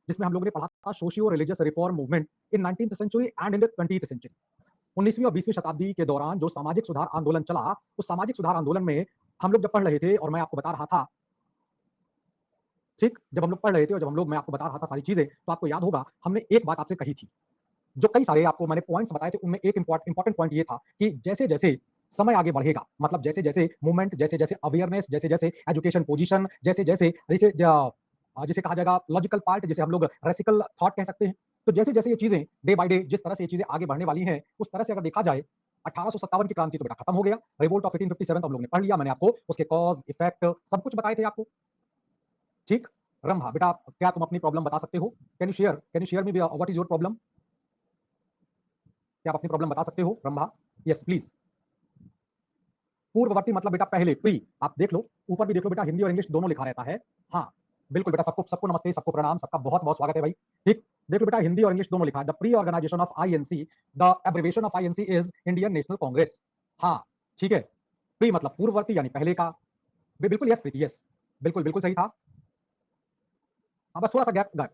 जिसमें हम लोगों ने पढ़ा था socio religious reform movement in 19th century and in the 20th century. 19वीं और 20वीं शताब्दी के दौरान जो सामाजिक सुधार आंदोलन चला, उस सामाजिक सुधार आंदोलन में हम लोग जब पढ़ रहे थे और मैं आपको बता रहा था, ठीक, जब हम लोग पढ़ रहे थे और जब हम लोग मैं आपको बता रहा था सारी चीजें, तो आपको याद होगा हमने एक बात आपसे कही थी, जो कई सारे आपको मैंने पॉइंट्स बताए थे, उनमें एक इंपॉर्टेंट पॉइंट ये था कि जैसे-जैसे समय आगे बढ़ेगा, मतलब जैसे-जैसे मूवमेंट, जैसे-जैसे अवेयरनेस, जैसे-जैसे एजुकेशन पोजीशन, जैसे-जैसे जिसे कहा जाएगा लॉजिकल पार्ट, जिसे हम लोग रेसिकल थॉट कह सकते हैं। तो जैसे-जैसे ये चीजें डे बाय डे जिस तरह से ये चीजें आगे बढ़ने वाली हैं, उस तरह से अगर देखा जाए 1857 की क्रांति तो बेटा खत्म हो गया, रिवोल्ट ऑफ 1857 तो हम लोग ने पढ़ लिया, मैंने आपको उसके कॉज, इफेक्ट सब कुछ बताए थे आपको, ठीक? रंभा बेटा, क्या तुम अपनी प्रॉब्लम बता सकते हो? Can you share me what is your problem? क्या आप अपनी प्रॉब्लम बता सकते हो रंभा? Yes please. पूर्ववर्ती मतलब बेटा पहले, प्री, आप देख लो, ऊपर भी देख लो बेटा, हिंदी और इंग्लिश दोनों लिखा रहता है। हाँ, बिल्कुल बेटा, सबको सबको नमस्ते, सबको प्रणाम, सबका बहुत बहुत स्वागत है भाई। ठीक, देख लो बेटा, हिंदी और इंग्लिश दोनों लिखा है। The pre organisation of INC, the abbreviation of INC is Indian National Congress. हाँ, ठीक है, प्री मतलब पूर्ववर्ती यानी पहले का। बिल्कुल यस प्रीति, यस, बिल्कुल बिल्कुल सही था। हाँ, बस थोड़ा सा गैप गैप।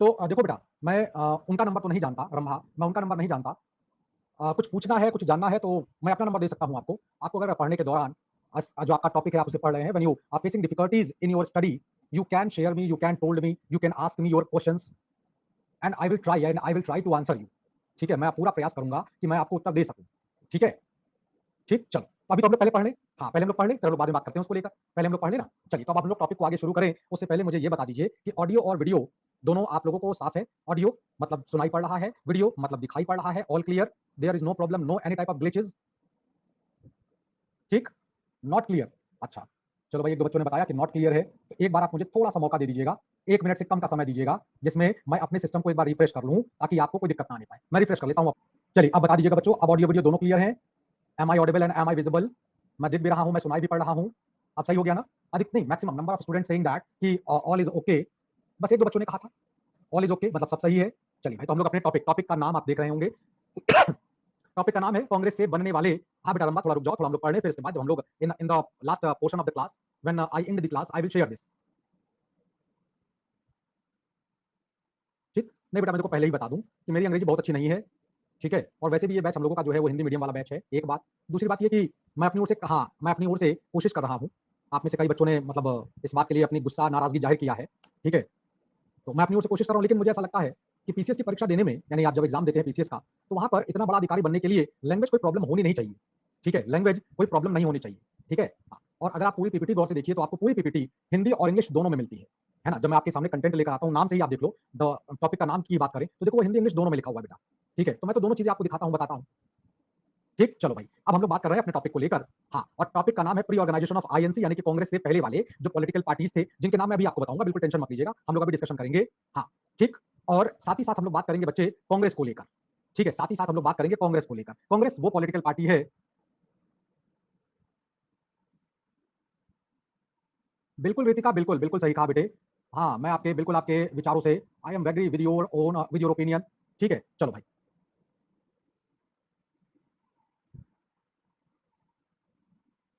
तो देखो बेटा, मैं उनका नंबर तो नहीं जानता रंभा, मैं उनका नंबर नहीं जानता। कुछ पूछना है, कुछ जानना है तो मैं अपना नंबर दे सकता हूँ आपको। आपको अगर पढ़ने के दौरान जो आपका टॉपिक है आप उसे पढ़ रहे हैं, when you are facing difficulties in your study, you can share me, you can told me, you can ask me your questions and I will try to answer you. ठीक है, मैं पूरा प्रयास करूंगा कि मैं आपको उत्तर दे सकूं। ठीक है, ठीक, चलो तो अभी तो हम लोग पहले पढ़ लें। हाँ, पहले हम लोग पढ़ लें, फिर हम लोग बाद में बात करते हैं उसको लेकर। पहले हम लोग पढ़ लें ना, चलिए। तो अब हम लोग टॉपिक को आगे शुरू करें उससे पहले मुझे ये बता दीजिए कि ऑडियो और वीडियो दोनों आप लोगों को साफ है? ऑडियो मतलब सुनाई पड़ रहा है, वीडियो मतलब दिखाई पड़ रहा है, all clear, there is no problem, no any type of glitches, ठीक, नॉट क्लियर। अच्छा, चलो भाई, एक दो बच्चों ने बताया कि नॉट क्लियर है, तो एक बार आप मुझे थोड़ा सा मौका दे दीजिएगा, 1 मिनट से कम का समय दीजिएगा, जिसमें मैं अपने सिस्टम को एक बार रिफ्रेश कर लूं, ताकि आपको कोई दिक्कत ना आने पाए। मैं रिफ्रेश कर लेता हूँ। चलिए, अब बता दीजिएगा बच्चों, अब ऑडियो वीडियो दोनों क्लियर है? Am I audible and am I visible? मैं दिख भी रहा हूँ, मैं सुनाई भी पड़ रहा हूँ, अब सही हो गया ना? अधिक नहीं, maximum number of student saying that कि ऑल इज ओके। बस एक दो बच्चों ने कहा था ऑल इज ओके, मतलब सब सही है। चलिए भाई, तो हम लोग अपने टॉपिक टॉपिक का नाम आप देख रहे होंगे। टॉपिक का नाम है कांग्रेस से बनने वाले। हाँ बेटा लंबा, थोड़ा रुक जाओ, थोड़ा हम लोग पढ़ लें, फिर इसके बाद जब हम लोग in in the last portion of the class, when I end the class, I will share this. ठीक, नहीं बेटा, मैं तुमको पहले ही बता दूं कि मेरी अंग्रेजी बहुत अच्छी नहीं है। ठीक है, और वैसे भी ये बैच हम लोगों का जो है वो हिंदी मीडियम वाला बैच है, एक बात। दूसरी बात ये कि मैं अपनी ओर से, हाँ, मैं अपनी ओर से कोशिश कर रहा हूँ। आप में से कई बच्चों ने मतलब इस बात के लिए अपनी गुस्सा नाराजगी जाहिर किया है। ठीक है, तो मैं अपनी ओर से कोशिश कर रहा हूँ, लेकिन मुझे ऐसा लगता है कि पीसीएस की परीक्षा देने में, यानी आप जब एग्जाम देते हैं पीसीएस का, तो वहां पर इतना बड़ा अधिकारी बनने के लिए लैंग्वेज कोई प्रॉब्लम होनी नहीं चाहिए। ठीक है, लैंग्वेज कोई प्रॉब्लम नहीं होनी चाहिए। ठीक है, हाँ, और अगर आप पूरी पीपीटी गौर से देखिए तो आपको पूरी पीपीटी हिंदी और इंग्लिश दोनों में मिलती है ना? जब मैं आपके सामने कंटेंट लेकर आता हूँ, नाम से ही आप देख लो, द टॉपिक का नाम की बात करें तो देखो वो हिंदी इंग्लिश दोनों में लिखा हुआ है बेटा। ठीक है, तो मैं तो दोनों चीजें आपको दिखाता हूँ, बताता हूँ। ठीक, चलो भाई, अब हम लोग बात कर रहे हैं अपने टॉपिक को लेकर। हाँ, और टॉपिक का नाम है प्री ऑर्गेनाइजेशन ऑफ आईएनसी, यानी कि कांग्रेस से पहले वाले जो पॉलिटिकल पार्टीज थे, जिनके नाम मैं अभी आपको बताऊंगा, बिल्कुल टेंशन मत लीजिएगा, हम लोग अभी डिस्कशन करेंगे। हाँ, ठीक, और साथ ही साथ हम लोग बात करेंगे बच्चे कांग्रेस को लेकर। ठीक है, साथ ही साथ हम लोग बात करेंगे कांग्रेस को लेकर। कांग्रेस वो पॉलिटिकल पार्टी है, बिल्कुल रितिका, बिल्कुल बिल्कुल सही कहा बेटे। हाँ, मैं आपके बिल्कुल आपके विचारों से I am very with your own with your opinion. ठीक है, चलो भाई।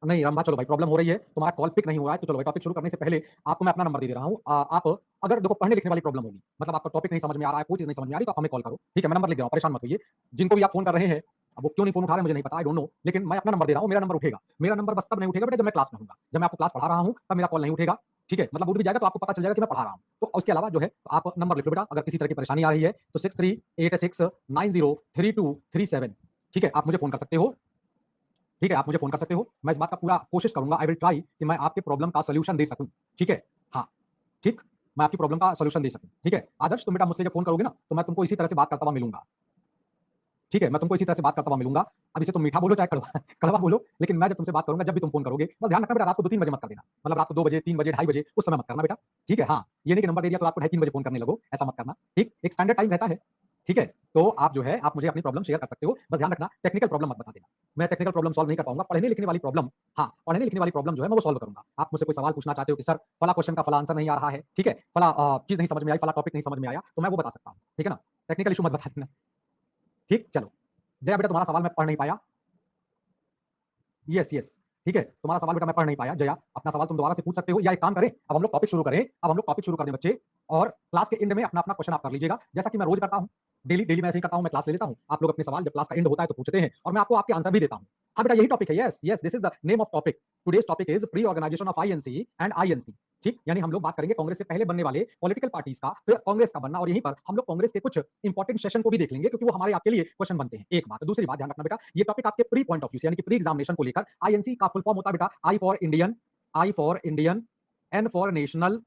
नहीं रंभा, चलो भाई, प्रॉब्लम हो रही है, तुम्हारा कॉल पिक नहीं हुआ है, तो चलो भाई, टॉपिक शुरू करने से पहले आपको मैं अपना नंबर दे दे रहा हूँ। आप अगर देखो पढ़ने लिखने वाली प्रॉब्लम होगी, मतलब आपका टॉपिक नहीं समझ में आ रहा है, कोई चीज नहीं समझ में आ रही, तो आप हमें कॉल करो। ठीक है, मैं नंबर लिख दे रहा हूँ, परेशान मत होइए। जिनको भी आप फोन कर रहे हैं, अब वो क्यों नहीं फोन उठा रहे हैं मुझे नहीं पता, आई डोंट नो, लेकिन मैं अपना नंबर दे रहा हूँ, मेरा नंबर उठेगा। मेरा नंबर बस तब नहीं उठेगा बेटा जब मैं क्लास में हूँ, जब मैं आपको क्लास पढ़ा रहा हूँ तब मेरा कॉल नहीं उठेगा। ठीक है, मतलब उठ भी जाएगा तो आपको पता चल जाएगा कि मैं पढ़ा रहा हूँ। तो उसके अलावा जो है आप नंबर लिख लो बेटा, अगर किसी तरह की परेशानी आ रही है तो 6386903237। ठीक है, आप मुझे फोन कर सकते हो। ठीक है, आप मुझे फ़ोन कर सकते हो। मैं इस बात का पूरा कोशिश करूँगा, आई विल ट्राई कि मैं आपके प्रॉब्लम का सॉल्यूशन दे सकूँ। ठीक है? हाँ, ठीक? मैं आपकी प्रॉब्लम का सॉल्यूशन दे सकूँ। ठीक है? आदर्श, तुम बेटा मुझसे जब फ़ोन करोगे ना, तो मैं तुमको इसी तरह से बात करता हुआ मिलूँगा। ठीक है? मैं तुमको इसी तरह से बात करता हुआ मिलूँगा। अब इसे तुम मीठा बोलो चाहे कड़वा कड़वा बोलो, लेकिन मैं जब तुमसे बात करूँगा, जब भी तुम फ़ोन करोगे, बस ध्यान रखना बेटा, रात को 2-3 बजे मत कर देना। मतलब रात को 2 बजे, 3 बजे, ढाई बजे, उस समय मत करना बेटा। ठीक है? हाँ, ये नहीं कि नंबर दे दिया तो रात को ढाई 3 बजे फ़ोन करने लगो, ऐसा मत करना। ठीक? एक स्टैंडर्ड टाइम रहता है। ठीक है? तो आप जो है, आप मुझे अपनी प्रॉब्लम शेयर कर सकते हो। बस ध्यान रखना, टेक्निकल प्रॉब्लम मत बता देना। मैं टेक्निकल प्रॉब्लम सॉल्व नहीं कर पाऊँगा। पढ़ने-लिखने वाली प्रॉब्लम, हाँ, पढ़ने-लिखने वाली प्रॉब्लम जो है मैं वो सॉल्व करूँगा। आप मुझसे कोई सवाल पूछना चाहते हो कि सर फला क्वेश्चन का फला आंसर नहीं आ रहा है, ठीक है? फला चीज़ नहीं समझ में आई, फला टॉपिक नहीं समझ में आया, तो मैं वो बता सकता हूँ। ठीक है ना? टेक्निकल इश्यू मत बता देना। ठीक? चलो। जया बेटा, तुम्हारा सवाल मैं पढ़ नहीं पाया। Yes, yes. ठीक है, तुम्हारा सवाल बेटा मैं पढ़ नहीं पाया। जया, अपना सवाल तुम दोबारा से पूछ सकते हो, या एक काम करें, अब हम लोग टॉपिक शुरू करें। अब हम लोग टॉपिक शुरू कर दें बच्चे, और क्लास के एंड में अपना-अपना क्वेश्चन आप कर लीजिएगा, जैसा कि मैं रोज करता हूं। डेली डेली मैं ऐसे ही करता हूं, मैं क्लास ले लेता हूं, आप लोग अपने सवाल जब क्लास का एंड होता है तो पूछते हैं, और मैं आपको आपके आंसर भी देता हूं। हाँ बेटा, यही टॉपिक है। Yes yes, this is the name of topic. Today's topic is pre organisation of INC and INC. ठीक, यानी हम लोग बात करेंगे कांग्रेस से पहले बनने वाले पॉलिटिकल पार्टीज का, फिर कांग्रेस का बनना, और यहीं पर हम लोग कांग्रेस के कुछ इंपॉर्टेंट सेशन को भी देख लेंगे, क्योंकि वो हमारे आपके लिए क्वेश्चन बनते हैं। एक बात। दूसरी बात ध्यान रखना बेटा, ये टॉपिक आपके प्री पॉइंट ऑफ व्यू से, यानी कि प्री एग्जामिनेशन को लेकर। आईएनसी का फुल फॉर्म होता है बेटा I for Indian, I for Indian, N for national,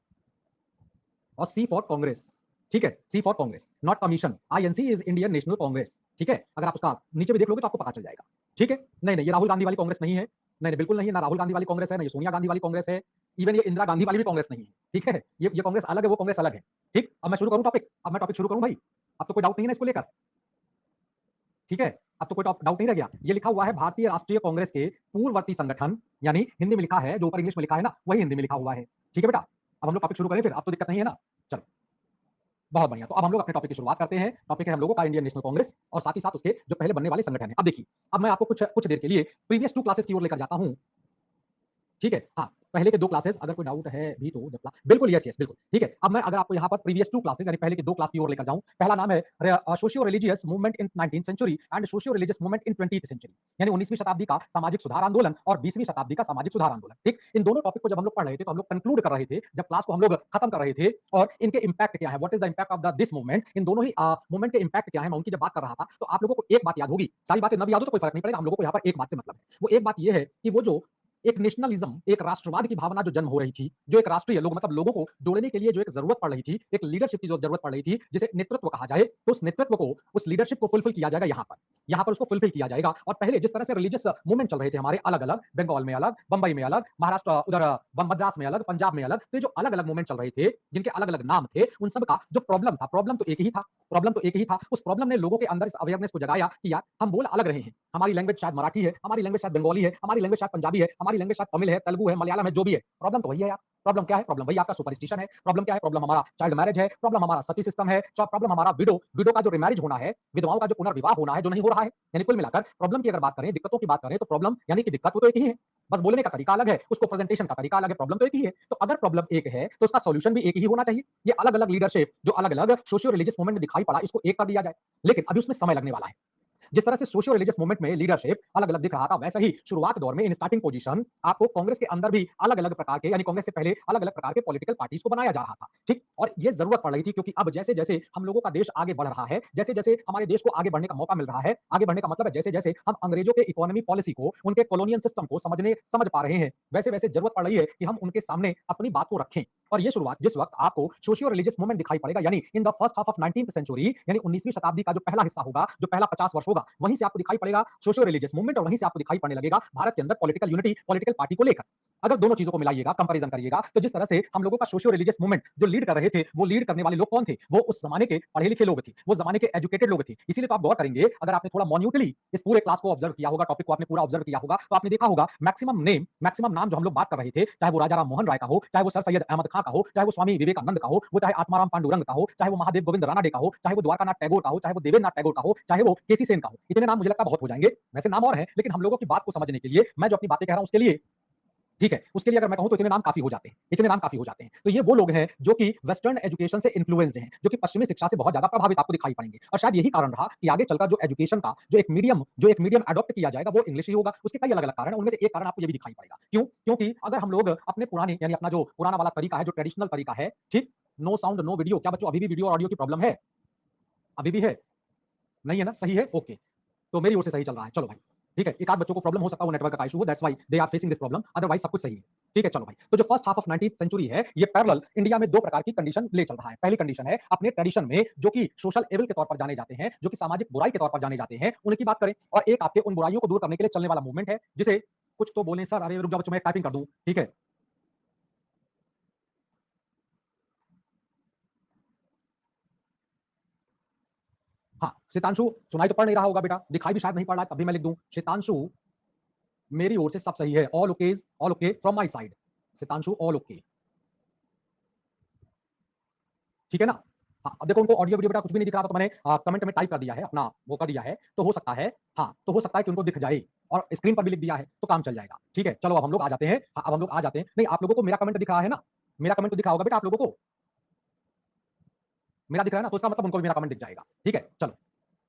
और सी फॉर कांग्रेस। ठीक है, C for Congress, not commission. INC is Indian National Congress. ठीक है, अगर आप उसका नीचे भी देख लोगे तो आपको पता चल जाएगा। ठीक है, नहीं नहीं, ये राहुल गांधी वाली कांग्रेस नहीं है। नहीं नहीं, बिल्कुल नहीं है, ना राहुल गांधी वाली कांग्रेस है, ना ये सोनिया गांधी वाली कांग्रेस है। इवन ये इंदिरा गांधी वाली भी कांग्रेस नहीं है। ठीक है, ये कांग्रेस अलग है, वो कांग्रेस अलग है। ठीक, अब मैं शुरू करूं टॉपिक, अब मैं टॉपिक शुरू करूं भाई। अब तो कोई डाउट नहीं है ना इसको लेकर। ठीक है, अब तो कोई डाउट नहीं रह गया। ये लिखा हुआ है भारतीय राष्ट्रीय कांग्रेस के पूर्ववर्ती संगठन, यानी हिंदी में लिखा है, जो ऊपर इंग्लिश में लिखा है ना, वही हिंदी में लिखा हुआ है। ठीक है बेटा, अब हम लोग टॉपिक शुरू करें फिर, अब तो दिक्कत नहीं है ना। चलो, बहुत बढ़िया। तो अब हम लोग अपने टॉपिक की शुरुआत करते हैं। टॉपिक है हम लोगों का इंडियन नेशनल कांग्रेस, और साथ ही साथ उसके जो पहले बनने वाले संगठन है। अब देखिए, अब मैं आपको कुछ कुछ देर के लिए प्रीवियस 2 क्लासेस की ओर लेकर जाता हूं। ठीक है, हाँ, पहले के 2 क्लासेस, अगर कोई डाउट है भी तो जब बिल्कुल, यस यस, बिल्कुल। ठीक है, अब मैं अगर आपको यहाँ पर प्रीवियस 2 क्लासेस, यानी पहले के 2 क्लास की ओर लेकर जाऊं। पहला नाम है socio religious movement in 19th century and socio religious movement in 20th century, यानी 19वीं शताब्दी का सामाजिक सुधार आंदोलन और 20वीं शताब्दी का सामाजिक सुधार आंदोलन। ठीक, इन दोनों टॉपिक को जब हम लोग पढ़ रहे थे, तो हम लोग कंक्लूड कर रहे थे, जब क्लास को हम लोग खत्म कर रहे थे, और इनके इंपैक्ट क्या है, what is the impact of the this movement, इन दोनों ही मूवमेंट के इंपैक्ट क्या है, मैं उनकी जब बात कर रहा था, तो आप लोगों को एक बात याद होगी। सारी बातें न भी याद हो तो कोई फर्क नहीं पड़ेगा, हम लोगों को यहाँ पर एक बात से मतलब है। वो एक बात ये है कि वो जो एक नेशनलिज्म, एक राष्ट्रवाद की भावना जो जन्म हो रही थी, जो एक राष्ट्रीय लोग, मतलब लोगों को जोड़ने के लिए जो एक जरूरत पड़ रही थी, एक लीडरशिप की जो जरूरत पड़ रही थी, जिसे नेतृत्व कहा जाए, तो उस नेतृत्व को, उस लीडरशिप को फुलफिल किया जाएगा यहाँ पर उसको फुलफिल किया जाएगा। और पहले जिस तरह से रिलीजियस मूवमेंट चल रहे थे हमारे अलग अलग, बंगाल में अलग, बंबई में अलग, महाराष्ट्र उधर मद्रास में अलग, पंजाब में अलग, तो ये जो अलग अलग मूवमेंट चल रहे थे, जिनके अलग अलग नाम थे, उन सब का जो प्रॉब्लम था, प्रॉब्लम तो एक ही था, प्रॉब्लम तो एक ही था। उस प्रॉब्लम ने लोगों के अंदर इस अवेयरनेस को जगाया कि यार हम बोल अलग रहे हैं, हमारी लैंग्वेज शायद मराठी है, हमारी लैंग्वेज शायद बंगाली है, हमारी लैंग्वेज शायद पंजाबी है, हमारी लैंग्वेज शायद तमिल है, तेलुगु है, मलयालम है, जो भी है, प्रॉब्लम तो वही है यार। प्रॉब्लम क्या है? प्रॉब्लम वही आपका सुपरस्टिशन है। प्रॉब्लम क्या है? प्रॉब्लम हमारा चाइल्ड मैरिज है, प्रॉब्लम हमारा सती सिस्टम है, प्रॉब्लम हमारा विडो विडो का जो रिमैरिज होना है, विधवाओं का जो पुनर्विवाह होना है, जो नहीं हो रहा है। यानी कुल मिलाकर प्रॉब्लम की अगर बात करें, दिक्कतों की बात करें, तो प्रॉब्लम यानी कि दिक्कत वो तो एक ही है, बस बोलने का तरीका अलग है, उसको प्रेजेंटेशन का तरीका अलग है, प्रॉब्लम तो एक ही है। तो अगर प्रॉब्लम एक है, तो उसका सॉल्यूशन भी एक ही होना चाहिए। ये अलग अलग लीडरशिप जो अलग अलग सोशियो रिलीजियस मूवमेंट में दिखाई पड़ा, इसको एक कर दिया जाए, लेकिन अभी उसमें समय लगने वाला है। जिस तरह से सोशियो रिलीजियस मूवमेंट में लीडरशिप अलग अलग दिख रहा था, वैसे ही शुरुआत दौर में इन स्टार्टिंग पोजीशन आपको कांग्रेस के अंदर भी अलग अलग प्रकार के, यानी कांग्रेस से पहले अलग अलग प्रकार के पॉलिटिकल पार्टीज को बनाया जा रहा था। ठीक, और ये जरूरत पड़ रही थी, क्योंकि अब जैसे जैसे हम लोगों का देश आगे बढ़ रहा है, जैसे जैसे हमारे देश को आगे बढ़ने का मौका मिल रहा है, आगे बढ़ने का मतलब है जैसे जैसे हम अंग्रेजों के इकोनॉमी पॉलिसी को, उनके कॉलोनियल सिस्टम को समझ पा रहे हैं, वैसे वैसे जरूरत पड़ रही है कि हम उनके सामने अपनी बात को रखें। और ये शुरुआत जिस वक्त आपको सोशियो रिलीजियस मूवमेंट दिखाई पड़ेगा, यानी in the first half of 19th century, यानी 19वीं शताब्दी का जो पहला हिस्सा होगा, जो पहला 50 वर्ष होगा, वहीं से आपको दिखाई पड़ेगा सोशियो रिलीजियस मूवमेंट, और वहीं से आपको दिखाई पड़ने लगेगा भारत के अंदर पॉलिटिकल यूनिटी, पॉलिटिकल पार्टी को लेकर। अगर दोनों चीजों को मिलाइएगा, कंपैरिजन करिएगा, तो जिस तरह से हम लोगों का सोशियो रिलीजियस मूवमेंट जो लीड कर रहे थे, वो लीड करने वाले लोग कौन थे? वो उस जमाने के पढ़े लिखे लोग थे, वो जमाने के एजुकेटेड लोग थे। इसीलिए तो आप गौर करेंगे, अगर आपने थोड़ा मॉन्यूटली इस पूरे क्लास को ऑब्जर्व किया होगा, टॉपिक को आपने पूरा ऑब्जर्व किया होगा, तो आपने देखा होगा मैक्सिमम नाम जो हम लोग बात कर रहे थे, चाहे वो राजा राम मोहन राय का हो, चाहे वो सर सैयद अहमद खां का हो, चाहे वो स्वामी विवेकानंद का हो, वो चाहे आत्माराम पांडुरंग का हो, चाहे वो महादेव गोविंद रानडे का हो, चाहे वो द्वारकानाथ टैगोर का हो, चाहे वो देवेंद्रनाथ टैगोर का हो, चाहे वो केसी सेन का हो, इतने नाम मुझे लगता है बहुत हो जाएंगे। वैसे नाम और हैं, लेकिन हम लोगों की बात को समझने के लिए मैं जो अपनी बातें कह रहा हूं उसके लिए, ठीक है, उसके लिए अगर मैं कहूं तो इतने नाम काफी हो जाते हैं, इतने नाम काफी हो जाते हैं। तो ये वो लोग हैं जो कि वेस्टर्न एजुकेशन से इन्फ्लुएंस्ड हैं, जो कि पश्चिमी शिक्षा से बहुत ज्यादा प्रभावित आपको दिखाई पड़ेंगे। और शायद यही कारण रहा कि आगे चलकर जो एजुकेशन का जो एक मीडियम अडॉप्ट किया जाएगा, वो इंग्लिश ही होगा। उसके कई अलग अलग कारण हैं, उनमें से एक कारण आपको ये भी दिखाई पड़ेगा। क्यों? क्योंकि अगर हम लोग अपने पुरानी, यानी अपना जो पुराना वाला तरीका है, जो ट्रेडिशनल तरीका है, ठीक, नो साउंड नो वीडियो, क्या बच्चों अभी भी वीडियो और ऑडियो की प्रॉब्लम है? अभी भी है? नहीं है ना? सही है, ओके। तो मेरी ओर से सही चल रहा है, चलो भाई। ठीक है, एक आध बच्चों को प्रॉब्लम हो सकता है, वो नेटवर्क का इशू हो, that's why they are facing this problem, otherwise सब कुछ सही है। ठीक है, चलो भाई। तो जो first half of 19th century है, ये पैरेलल इंडिया में दो प्रकार की कंडीशन ले चल रहा है। पहली कंडीशन है अपने ट्रेडिशन में, जो कि सोशल एविल के तौर पर जाने जाते हैं, जो कि सामाजिक बुराई के तौर पर जाने जाते हैं, उनकी बात करें। और एक आपके उन बुराइयों को दूर करने के लिए चलने वाला मूवमेंट है, जिसे कुछ तो बोलें सर, अरे रुक जाओ बच्चों, मैं टाइपिंग कर दूं, ठीक है। हाँ, शैतांशु सुनाई तो पड़ नहीं रहा होगा बेटा, दिखाई भी शायद नहीं पड़ रहा है, तब भी मैं लिख दूं शैतांशु, मेरी ओर से सब सही है, all okays, all okay from my side. Shaitanshu all okay, ठीक है ना? हाँ, अब देखो उनको ऑडियो वीडियो बेटा कुछ भी नहीं दिख रहा था, तो मैंने कमेंट में टाइप कर दिया है, अपना वो कर दिया है, तो हो सकता है, हाँ, तो हो सकता है कि उनको दिख जाए और स्क्रीन पर भी लिख दिया है, तो काम चल जाएगा। ठीक है, चलो अब हम लोग आ जाते हैं। हाँ, अब हम लोग आ जाते हैं। नहीं, आप लोगों को मेरा कमेंट दिख रहा है ना? मेरा कमेंट तो दिख रहा होगा बेटा आप लोगों को? मेरा दिख रहा है ना? तो इसका मतलब उनको भी मेरा कमेंट दिख जाएगा। ठीक है, चलो।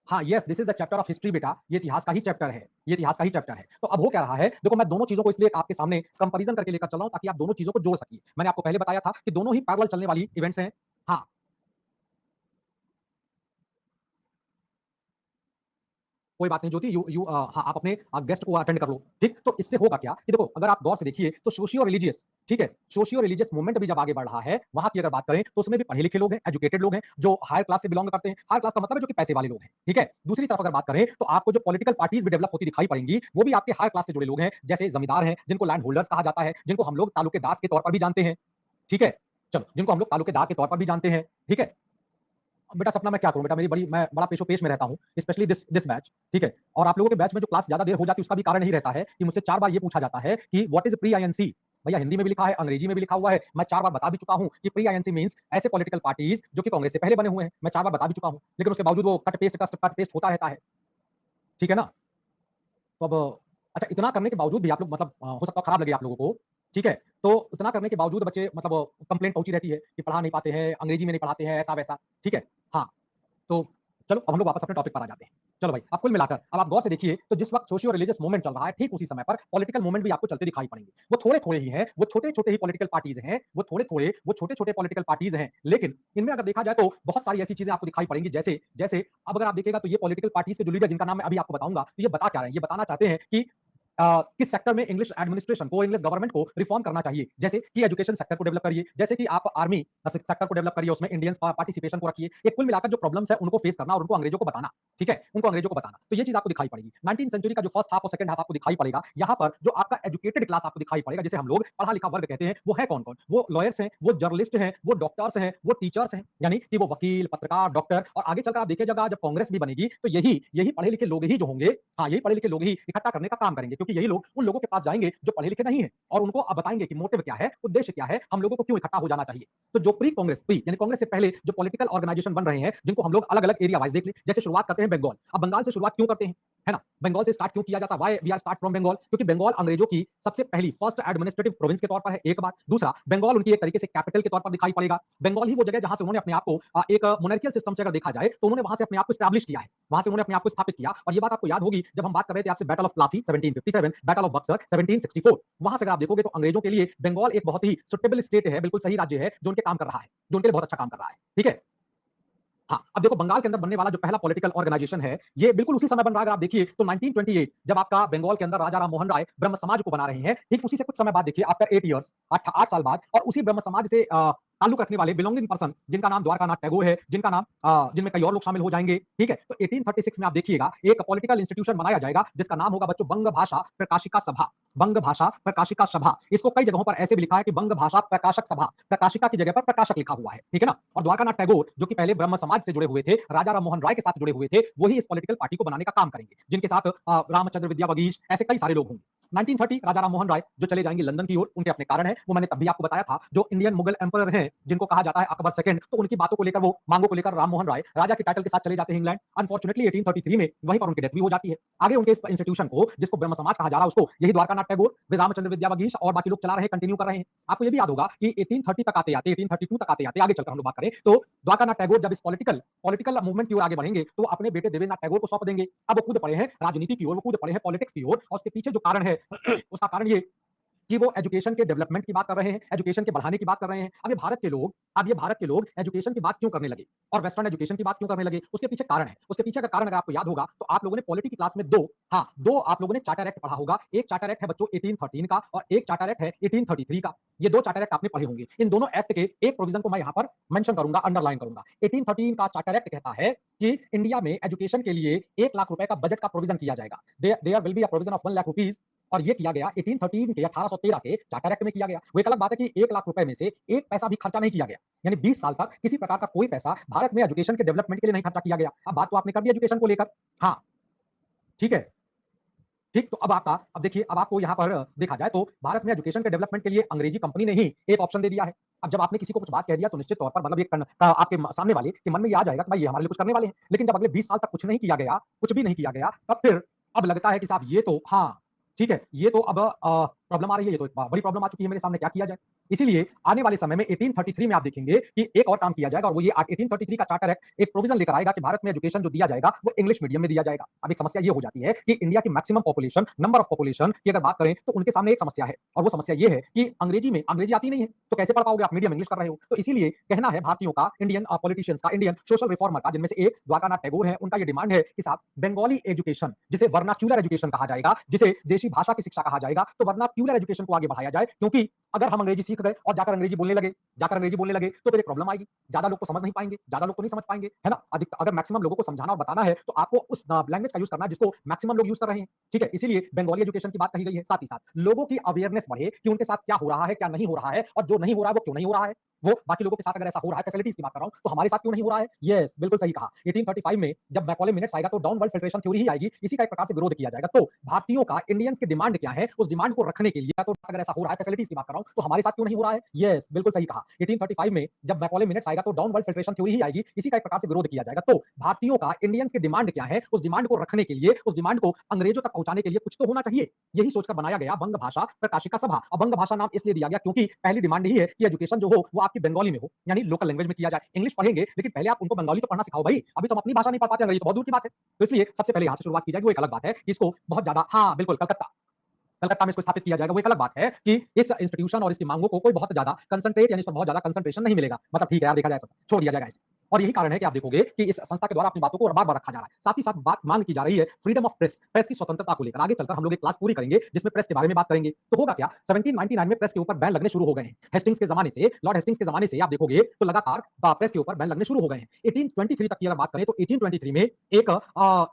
हाँ, yes, this is the chapter of history बेटा, ये इतिहास का ही चैप्टर है, ये इतिहास का ही चैप्टर है। तो अब हो क्या रहा है, देखो मैं दोनों चीज़ों को इसलिए आपके सामने कंपैरिज़न करके लेकर चल रहा हूँ ताकि आप दोनों चीज़ों को जोड़ सकिए। मैंने आपको पहले बताया था कि दोनों ही पैरेलल चलने वाली इवेंट्स हैं। हाँ, कोई बात नहीं ज्योति, हाँ, आप अपने गेस्ट को अटेंड कर लो। ठीक, तो इससे होगा क्या कि देखो अगर आप गौर से देखिए तो सोशियो रिलीजियस, ठीक है, सोशियो रिलीजियस मूवमेंट भी जब आगे बढ़ रहा है, वहां की अगर बात करें तो उसमें भी पढ़े लिखे लोग हैं, एजुकेटेड लोग हैं, जो हायर क्लास से बिलोंग करते हैं। हायर क्लास का मतलब है जो कि पैसे वाले लोग हैं। ठीक है, दूसरी तरफ अगर बात करें तो आपको जो पॉलिटिकल पार्टीज भी डेवलप होती दिखाई पड़ेंगी, वो भी आपके हायर क्लास से जुड़े लोग हैं, जैसे जमींदार हैं, जिनको लैंड होल्डर्स कहा जाता है, जिनको हम लोग तालुकेदार के तौर पर भी जानते हैं। ठीक है, चलो, जिनको हम लोग तालुकेदार के तौर पर भी जानते हैं। ठीक है, बेटा सपना मैं क्या करूं बेटा, मैं बड़ा पेशो-पेश में रहता हूं, स्पेशली दिस दिस बैच। ठीक है, और आप लोगों के बैच में जो क्लास ज्यादा देर हो जाती है उसका भी कारण यही रहता है कि मुझसे 4 बार ये पूछा जाता है कि व्हाट इज प्री आईएनसी। भैया हिंदी में भी लिखा है, अंग्रेजी में भी लिखा हुआ है। मैं 4 बार बता भी चुका हूं कि प्री आईएनसी मींस ऐसे पॉलिटिकल पार्टीज जो कि कांग्रेस से पहले बने हुए हैं। मैं 4 बार बता भी चुका हूं, लेकिन उसके बावजूद वो कट पेस्ट होता रहता है। ठीक है ना? तो अब अच्छा, इतना करने के बावजूद भी आप लोग मतलब हो सकता है खराब लगे आप लोगों को। ठीक है, तो इतना करने के बावजूद बच्चे मतलब कंप्लेंट पहुंची रहती है कि पढ़ा नहीं पाते हैं, अंग्रेजी में नहीं पढ़ाते हैं, ऐसा वैसा। ठीक है, हाँ, तो चलो अब हम लोग वापस अपने टॉपिक पर आ जाते हैं। चलो भाई, अब कुल मिलाकर अब आप गौर से देखिए तो जिस वक्त सोशियो रिलीजियस मूवमेंट चल रहा है, ठीक उसी समय पर पॉलिटिकल मूवमेंट भी आपको चलते दिखाई पड़ेंगे। वो थोड़े-थोड़े ही हैं, वो छोटे-छोटे ही पॉलिटिकल पार्टीज़ हैं, वो छोटे-छोटे पॉलिटिकल पार्टीज़ हैं। लेकिन इनमें अगर देखा जाए तो बहुत सारी ऐसी चीज़ें आपको दिखाई पड़ेंगी, जैसे जैसे अब अगर आप देखिएगा तो ये पॉलिटिकल पार्टीज़ के जो लीडर जिनका नाम मैं अभी आपको बताऊँगा, तो ये बता क्या रहे हैं? ये बताना चाहते हैं कि किस सेक्टर में इंग्लिश एडमिनिस्ट्रेशन को, इंग्लिश गवर्नमेंट को रिफॉर्म करना चाहिए। जैसे कि एजुकेशन सेक्टर को डेवलप करिए, जैसे कि आप आर्मी सेक्टर को डेवलप करिए, उसमें इंडियंस पार्टिसिपेशन को रखिए। ये कुल मिलाकर जो प्रॉब्लम्स है उनको फेस करना और उनको अंग्रेजों को बताना। ठीक है, उनको अंग्रेजों को बताना, तो ये चीज आपको दिखाई पड़ेगी। 19th सेंचुरी का जो फर्स्ट हाफ और सेकंड हाफ आपको दिखाई पड़ेगा, यहाँ पर जो आपका एजुकेटेड क्लास आपको दिखाई पड़ेगा, जिसे हम लोग पढ़ा लिखा वर्ग कहते हैं, वो है कौन कौन? वो लॉयर्स हैं, वो जर्नलिस्ट हैं, वो डॉक्टर्स हैं, वो टीचर्स हैं, यानी कि वो वकील, पत्रकार, डॉक्टर। और आगे चलकर आप देखिएगा जब कांग्रेस भी बनेगी तो यही यही पढ़े लिखे लोग ही जो होंगे, हाँ, यही पढ़े लिखे लोग ही इकट्ठा करने का काम करेंगे, क्योंकि यही लोग उन लोगों के पास जाएंगे जो पढ़े लिखे नहीं है, और उनको अब बताएंगे कि मोटिव क्या है, उद्देश्य क्या है, हम लोगों को क्यों इकट्ठा हो जाना चाहिए। तो जो प्री यानी कांग्रेस से पहले जो पॉलिटिकल ऑर्गेनाइजेशन बन रहे हैं, जिनको हम लोग अलग अलग एरिया वाइज देख ले, जैसे शुरुआत करते हैं बंगाल। अब बंगाल से शुरुआत क्यों करते हैं, है ना? बंगाल से स्टार्ट क्यों किया जाता है? Why we are start from Bengal? क्योंकि बंगाल अंग्रेजों की सबसे पहली फर्स्ट एडमिनिस्ट्रेटिव प्रोविंस के तौर पर है, एक बात। दूसरा, बंगाल उनकी एक तरीके से कैपिटल के तौर पर दिखाई पड़ेगा। बंगाल ही वो जगह जहां से उन्होंने अपने आप को एक मोनार्कियल सिस्टम से अगर देखा जाए तो उन्होंने वहां से अपने आप को स्टैब्लिश किया है, वहां से उन्होंने अपने आप को स्थापित किया। और ये बात आपको याद होगी जब हम बात कर रहे थे आपसे battle of Plassey 1757, battle of Buxar 1764, वहां से अगर आप देखोगे तो अंग्रेजों के लिए बंगाल एक बहुत ही सुटेबल स्टेट है, बिल्कुल सही राज्य है जो उनके काम कर रहा है, जो उनके लिए बहुत अच्छा काम कर रहा है। ठीक है, हाँ, अब देखो बंगाल के अंदर बनने वाला जो पहला पॉलिटिकल ऑर्गेनाइजेशन है, ये बिल्कुल उसी समय बन रहा है। अगर आप देखिए तो 1928 जब आपका बंगाल के अंदर राजा राम मोहन राय ब्रह्म समाज को बना रहे हैं, ठीक उसी से कुछ समय बाद देखिए आफ्टर 8 इयर्स, 8 साल बाद, और उसी ब्रह्म समाज से ताल्लुक रखने वाले बिलोंगिंग पर्सन जिनका नाम द्वारकानाथ टैगोर है, जिनका नाम जिनमें कई और लोग शामिल हो जाएंगे। ठीक है, तो 1836 में आप देखिएगा एक पॉलिटिकल इंस्टीट्यूशन बनाया जाएगा जिसका नाम होगा बच्चों बंग भाषा प्रकाशिका सभा। बंग भाषा प्रकाशिका सभा, इसको कई जगहों पर ऐसे भी लिखा है कि बंग भाषा प्रकाशक सभा, प्रकाशिका की जगह पर प्रकाशक लिखा हुआ है। ठीक है ना? और द्वारकानाथ टैगोर जो कि पहले ब्रह्म समाज से जुड़े हुए थे, राजा राम मोहन राय के साथ जुड़े हुए थे, वही इस पॉलिटिकल पार्टी को बनाने का काम करेंगे, जिनके साथ रामचंद्र विद्यावगीश ऐसे कई सारे लोग होंगे। 1930 राजा राम मोहन राय जो चले जाएंगे लंदन की ओर, उनके अपने कारण है, वो मैंने तब भी आपको बताया था। जो इंडियन मुगल एम्परर हैं जिनको कहा जाता है अकबर सेकंड, तो उनकी बातों को लेकर, वो मांगों को लेकर राम मोहन राय राजा के टाइटल के साथ चले जाते हैं इंग्लैंड। अनफॉर्चुनेटली 1833 में वहीं पर उनकी डेथ भी हो जाती है। आगे उनके इस इंस्टीट्यूशन को, जिसको ब्रह्म समाज कहा जा रहा है, उसको यही द्वारकानाथ टैगोर, रामचंद्र विद्यावगीश और बाकी लोग चला रहे हैं, कंटिन्यू कर रहे हैं। आपको ये भी याद होगा कि 1830 तक आते आते, 1832 तक आते आते, आगे चलकर हम लोग बात करें तो द्वारकानाथ टैगोर जब इस पॉलिटिकल पॉलिटिकल मूवमेंट की ओर आगे बढ़ेंगे तो वो अपने बेटे देवेंद्रनाथ टैगोर को सौंप देंगे। अब वो कूद पड़े हैं राजनीति की ओर, वो कूद पड़े हैं पॉलिटिक्स की ओर, और उसके पीछे जो कारण है उसका कारण ये कि वो एजुकेशन के डेवलपमेंट की बात कर रहे हैं, एजुकेशन के बढ़ाने की बात कर रहे हैं। अब ये भारत के लोग एजुकेशन की बात क्यों करने लगे और वेस्टर्न एजुकेशन की बात क्यों करने लगे, उसके पीछे कारण है। उसके पीछे का कारण अगर आपको याद होगा तो आप लोगों ने पॉलिटी की क्लास में दो आप लोगों ने चार्टर एक्ट पढ़ा होगा। एक चार्टर एक्ट है बच्चों 1813 का और एक चार्टर एक्ट है 1833 का। ये दो चार्टर एक्ट आपने पढ़े होंगे। इन दोनों एक्ट के एक प्रोविजन को मैं यहाँ पर मेंशन करूंगा, अंडरलाइन करूंगा। 1813 का चार्टर एक्ट कहता है कि इंडिया में एजुकेशन के लिए 1 लाख रुपए का बजट का प्रोविजन किया जाएगा। There will be a provision of 1 lakh rupees, और ये किया गया 1813 के 1813 के चार्टर एक्ट में किया गया। वो एक अलग बात है कि 1 लाख रुपए में से एक पैसा भी खर्चा नहीं किया गया, यानी 20 साल तक किसी प्रकार का कोई पैसा भारत में एजुकेशन के डेवलपमेंट के लिए नहीं खर्चा किया गया। अब बात तो आपने कर दी एजुकेशन को लेकर। हाँ, ठीक है, ठीक, तो अब देखिए, अब आपको यहाँ पर देखा जाए तो भारत में एजुकेशन के डेवलपमेंट के लिए अंग्रेजी कंपनी ने ही एक ऑप्शन दे दिया है। अब जब आपने किसी को कुछ बात कह दिया तो निश्चित तौर पर मतलब ये आपके सामने वाले के मन में ये आ जाएगा कि भाई ये हमारे लिए कुछ करने वाले हैं। लेकिन जब अगले 20 साल तक कुछ नहीं किया गया, कुछ भी नहीं किया गया, तब फिर अब लगता है कि साहब ये तो हाँ, ठीक है, ये तो अब प्रॉब्लम आ रही है, ये तो एक बड़ी प्रॉब्लम आ चुकी है मेरे सामने, क्या किया जाए? इसीलिए आने वाले समय में 1833 में आप देखेंगे कि एक और काम किया जाएगा और वो ये 1833 का चार्टर एक्ट एक प्रोविजन लेकर आएगा कि भारत में एजुकेशन जो दिया जाएगा वो इंग्लिश मीडियम में दिया जाएगा। अब एक समस्या ये हो जाती है कि इंडिया की maximum population, number of population की अगर बात करें तो उनके सामने एक समस्या है और वो समस्या ये है कि अंग्रेजी आती नहीं है, तो कैसे पढ़ पाओगे आप मीडियम इंग्लिश कर रहे हो। तो इसीलिए कहना है भारतीयों का, इंडियन पॉलिटिशियंस का, इंडियन सोशल रिफॉर्मर का, जिनमें से एक द्वारकानाथ टैगोर है, उनका ये डिमांड है कि साहब बंगाली एजुकेशन, जिसे वर्नाक्यूलर एजुकेशन कहा जाएगा, जिसे देशी भाषा की शिक्षा कहा जाएगा, तो वर्नाक्यूलर एजुकेशन को आगे बढ़ाया जाए, क्योंकि अगर हम अंग्रेजी सीख गए और जाकर अंग्रेजी बोलने लगे तो फिर एक प्रॉब्लम आएगी। ज्यादा लोग को समझ नहीं पाएंगे, ज्यादा लोग को नहीं समझ पाएंगे, है ना? अधिक अगर मैक्सिमम लोगों को समझाना और बताना है तो आपको उस लैंग्वेज का यूज करना है जिसको मैक्सिमम लोग यूज कर रहे हैं। ठीक है, इसीलिए बंगाली एजुकेशन की बात कही गई है। साथ ही साथ लोगों की अवेयरनेस बढ़े कि उनके साथ क्या हो रहा है, क्या नहीं हो रहा है, और जो नहीं हो रहा है वो क्यों नहीं हो रहा है। वो बाकी लोगों के साथ अगर ऐसा हो रहा है, फैसिलिटीज की बात कर रहा हूं, तो हमारे साथ क्यों नहीं हो रहा है? यस, बिल्कुल सही कहा। 1835 में जब मैकॉले मिनट्स आएगा तो डाउन वर्ल्ड फिल्ट्रेशन थ्योरी ही आएगी, इसी का एक प्रकार से विरोध किया जाएगा। तो भारतीयों का, इंडियंस की डिमांड क्या है, उस डिमांड को रखने के लिए, तो अगर ऐसा हो रहा है, फैसिलिटीज की बात कर रहा हूं, तो हमारे साथ क्यों नहीं हो रहा है? यस, बिल्कुल सही कहा। 1835 में जब मैकॉले मिनट्स आएगा तो डाउन वर्ल्ड फिल्ट्रेशन थ्योरी ही आएगी, इसी का एक प्रकार से विरोध किया जाएगा। तो भारतीयों का, इंडियंस की डिमांड क्या है, उस डिमांड को रखने के लिए, उस डिमांड को अंग्रेजों तक पहुंचाने के लिए कुछ तो होना चाहिए। यही सोचकर बनाया गया बंग भाषा प्रकाशिका सभा। अब बंग भाषा नाम इसलिए दिया गया क्योंकि पहली डिमांड यही है कि एजुकेशन जो हो वो आपकी बंगाली में हो, यानी लोकल लैंग्वेज में किया जाए। इंग्लिश पढ़ेंगे लेकिन पहले आप उनको बंगाली तो पढ़ना सिखाओ भाई। अभी तो हम अपनी भाषा नहीं पढ़ पाते, अंग्रेजी तो बहुत दूर की बात है। तो इसलिए सबसे पहले यहां से शुरुआत की जाएगी, वो एक अलग बात है कि इसको बहुत ज्यादा, हाँ बिल्कुल, कलकत्ता में इसको स्थापित किया जाएगा। वो एक अलग बात है कि इस इंस्टीट्यूशन और इसकी मांगों को कोई बहुत ज्यादा कंसंट्रेट यानी इस पर बहुत ज्यादा कंसंट्रेशन नहीं मिलेगा। मतलब ठीक है यार, देखा जाए छोड़ दिया जाएगा इसे। और यही कारण है कि आप देखोगे कि इस संस्था के द्वारा अपनी बातों को बार बार रखा जा रहा है। साथ ही साथ बात मांग की जा रही है फ्रीडम ऑफ प्रेस, प्रेस की स्वतंत्रता को लेकर। आगे चलकर हम लोग एक क्लास पूरी करेंगे जिसमें प्रेस के बारे में बात करेंगे। तो होगा क्या, 1799 में प्रेस के ऊपर बैन लगने शुरू हो गए हैं। हेस्टिंग्स के जमाने से, लॉर्ड हेस्टिंग्स के जमाने से आप देखोगे तो लगातार प्रेस के ऊपर बैन लगने शुरू हो गए हैं। 1823 तक की अगर बात करें तो 1823 में एक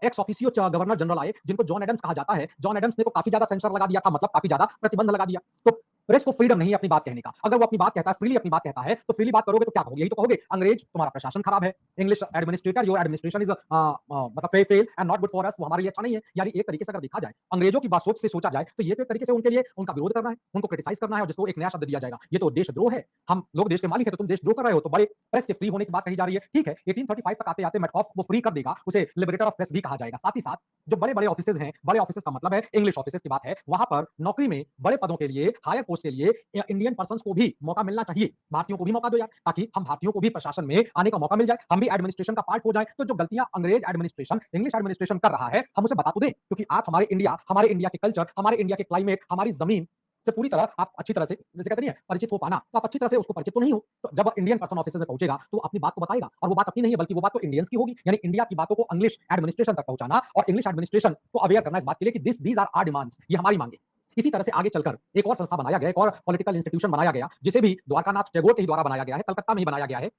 एक्स ऑफिसियो गवर्नर जनरल आए जिनको जॉन एडम्स कहा जाता है। जॉन एडम्स ने तो काफी ज्यादा सेंसर लगा दिया था, मतलब काफी ज्यादा प्रतिबंध लगा दिया। तो प्रेस को फ्रीडम नहीं है अपनी बात कहने का। अगर वो अपनी बात कहता है, फ्रीली अपनी बात कहता है, तो फ्रीली बात करोगे तो क्या कहोगे? यही तो कहोगे, अंग्रेज तुम्हारा प्रशासन खराब है, English administrator, your administration is मतलब fail and not good for us, वो हमारे लिए अच्छा नहीं है। यानी एक तरीके से अगर देखा जाए, अंग्रेजों की बात सोच से सोचा जाए तो ये तो एक तरीके से उनके लिए उनका विरोध करना है, उनको क्रिटिसाइज करना है, और जिसको एक नया शब्द दिया जाएगा, ये तो देशद्रोह है। हम लोग देश के मालिक है तो तुम देशद्रोह कर रहे हो। तो बड़े प्रेस के फ्री होने की बात कही जा रही है। ठीक है, 1835 तक आते आते मेटकॉफ वो फ्री कर देगा, उसे लिबरेटर ऑफ प्रेस भी कहा जाएगा। साथ ही साथ जो बड़े बड़े ऑफिसेज हैं, बड़े ऑफिसेज का मतलब है इंग्लिश ऑफिसेज की बात है, वहां पर नौकरी में बड़े पदों के लिए, हायर पोस्ट के लिए इंडियन पर्सन को भी मौका मिलना चाहिए। भारतीयों को भी मौका दो यार, ताकि हम भारतीयों को भी प्रशासन में आने का मौका मिल जाए, हम भी एडमिनिस्ट्रेशन का पार्ट हो जाए। तो जो गलतियां अंग्रेज एडमिनिस्ट्रेशन, इंग्लिश एडमिनिस्ट्रेशन कर रहा है, हम उसे बता तो दें, क्योंकि आप हमारे इंडिया के कल्चर, हमारे इंडिया के क्लाइमेट, हमारी जमीन से पूरी तरह आप अच्छी तरह से, जैसे कहते नहीं है, परिचित हो पाना, तो आप अच्छी तरह से उसको परिचित तो नहीं हो। तो जब इंडियन पर्सन ऑफिस में पहुंचेगा तो अपनी बात को बताएगा, और वो बात अपनी नहीं है बल्कि वो बात तो इंडियंस की होगी। यानी इंडिया की बातों को इंग्लिश एडमिनिस्ट्रेशन तक पहुंचाना और इंग्लिश एडमिनिस्ट्रेशन को अवेयर करना इस बात के लिए कि दीज आर आवर डिमांड्स, ये हमारी मांगे। इसी तरह से आगे चलकर एक और संस्था बनाया गया, एक और पॉलिटिकल इंस्टीट्यूशन बनाया गया, जिसे भी द्वारकानाथ टैगोर के ही द्वारा बनाया गया है, कलकत्ता में ही बनाया गया है।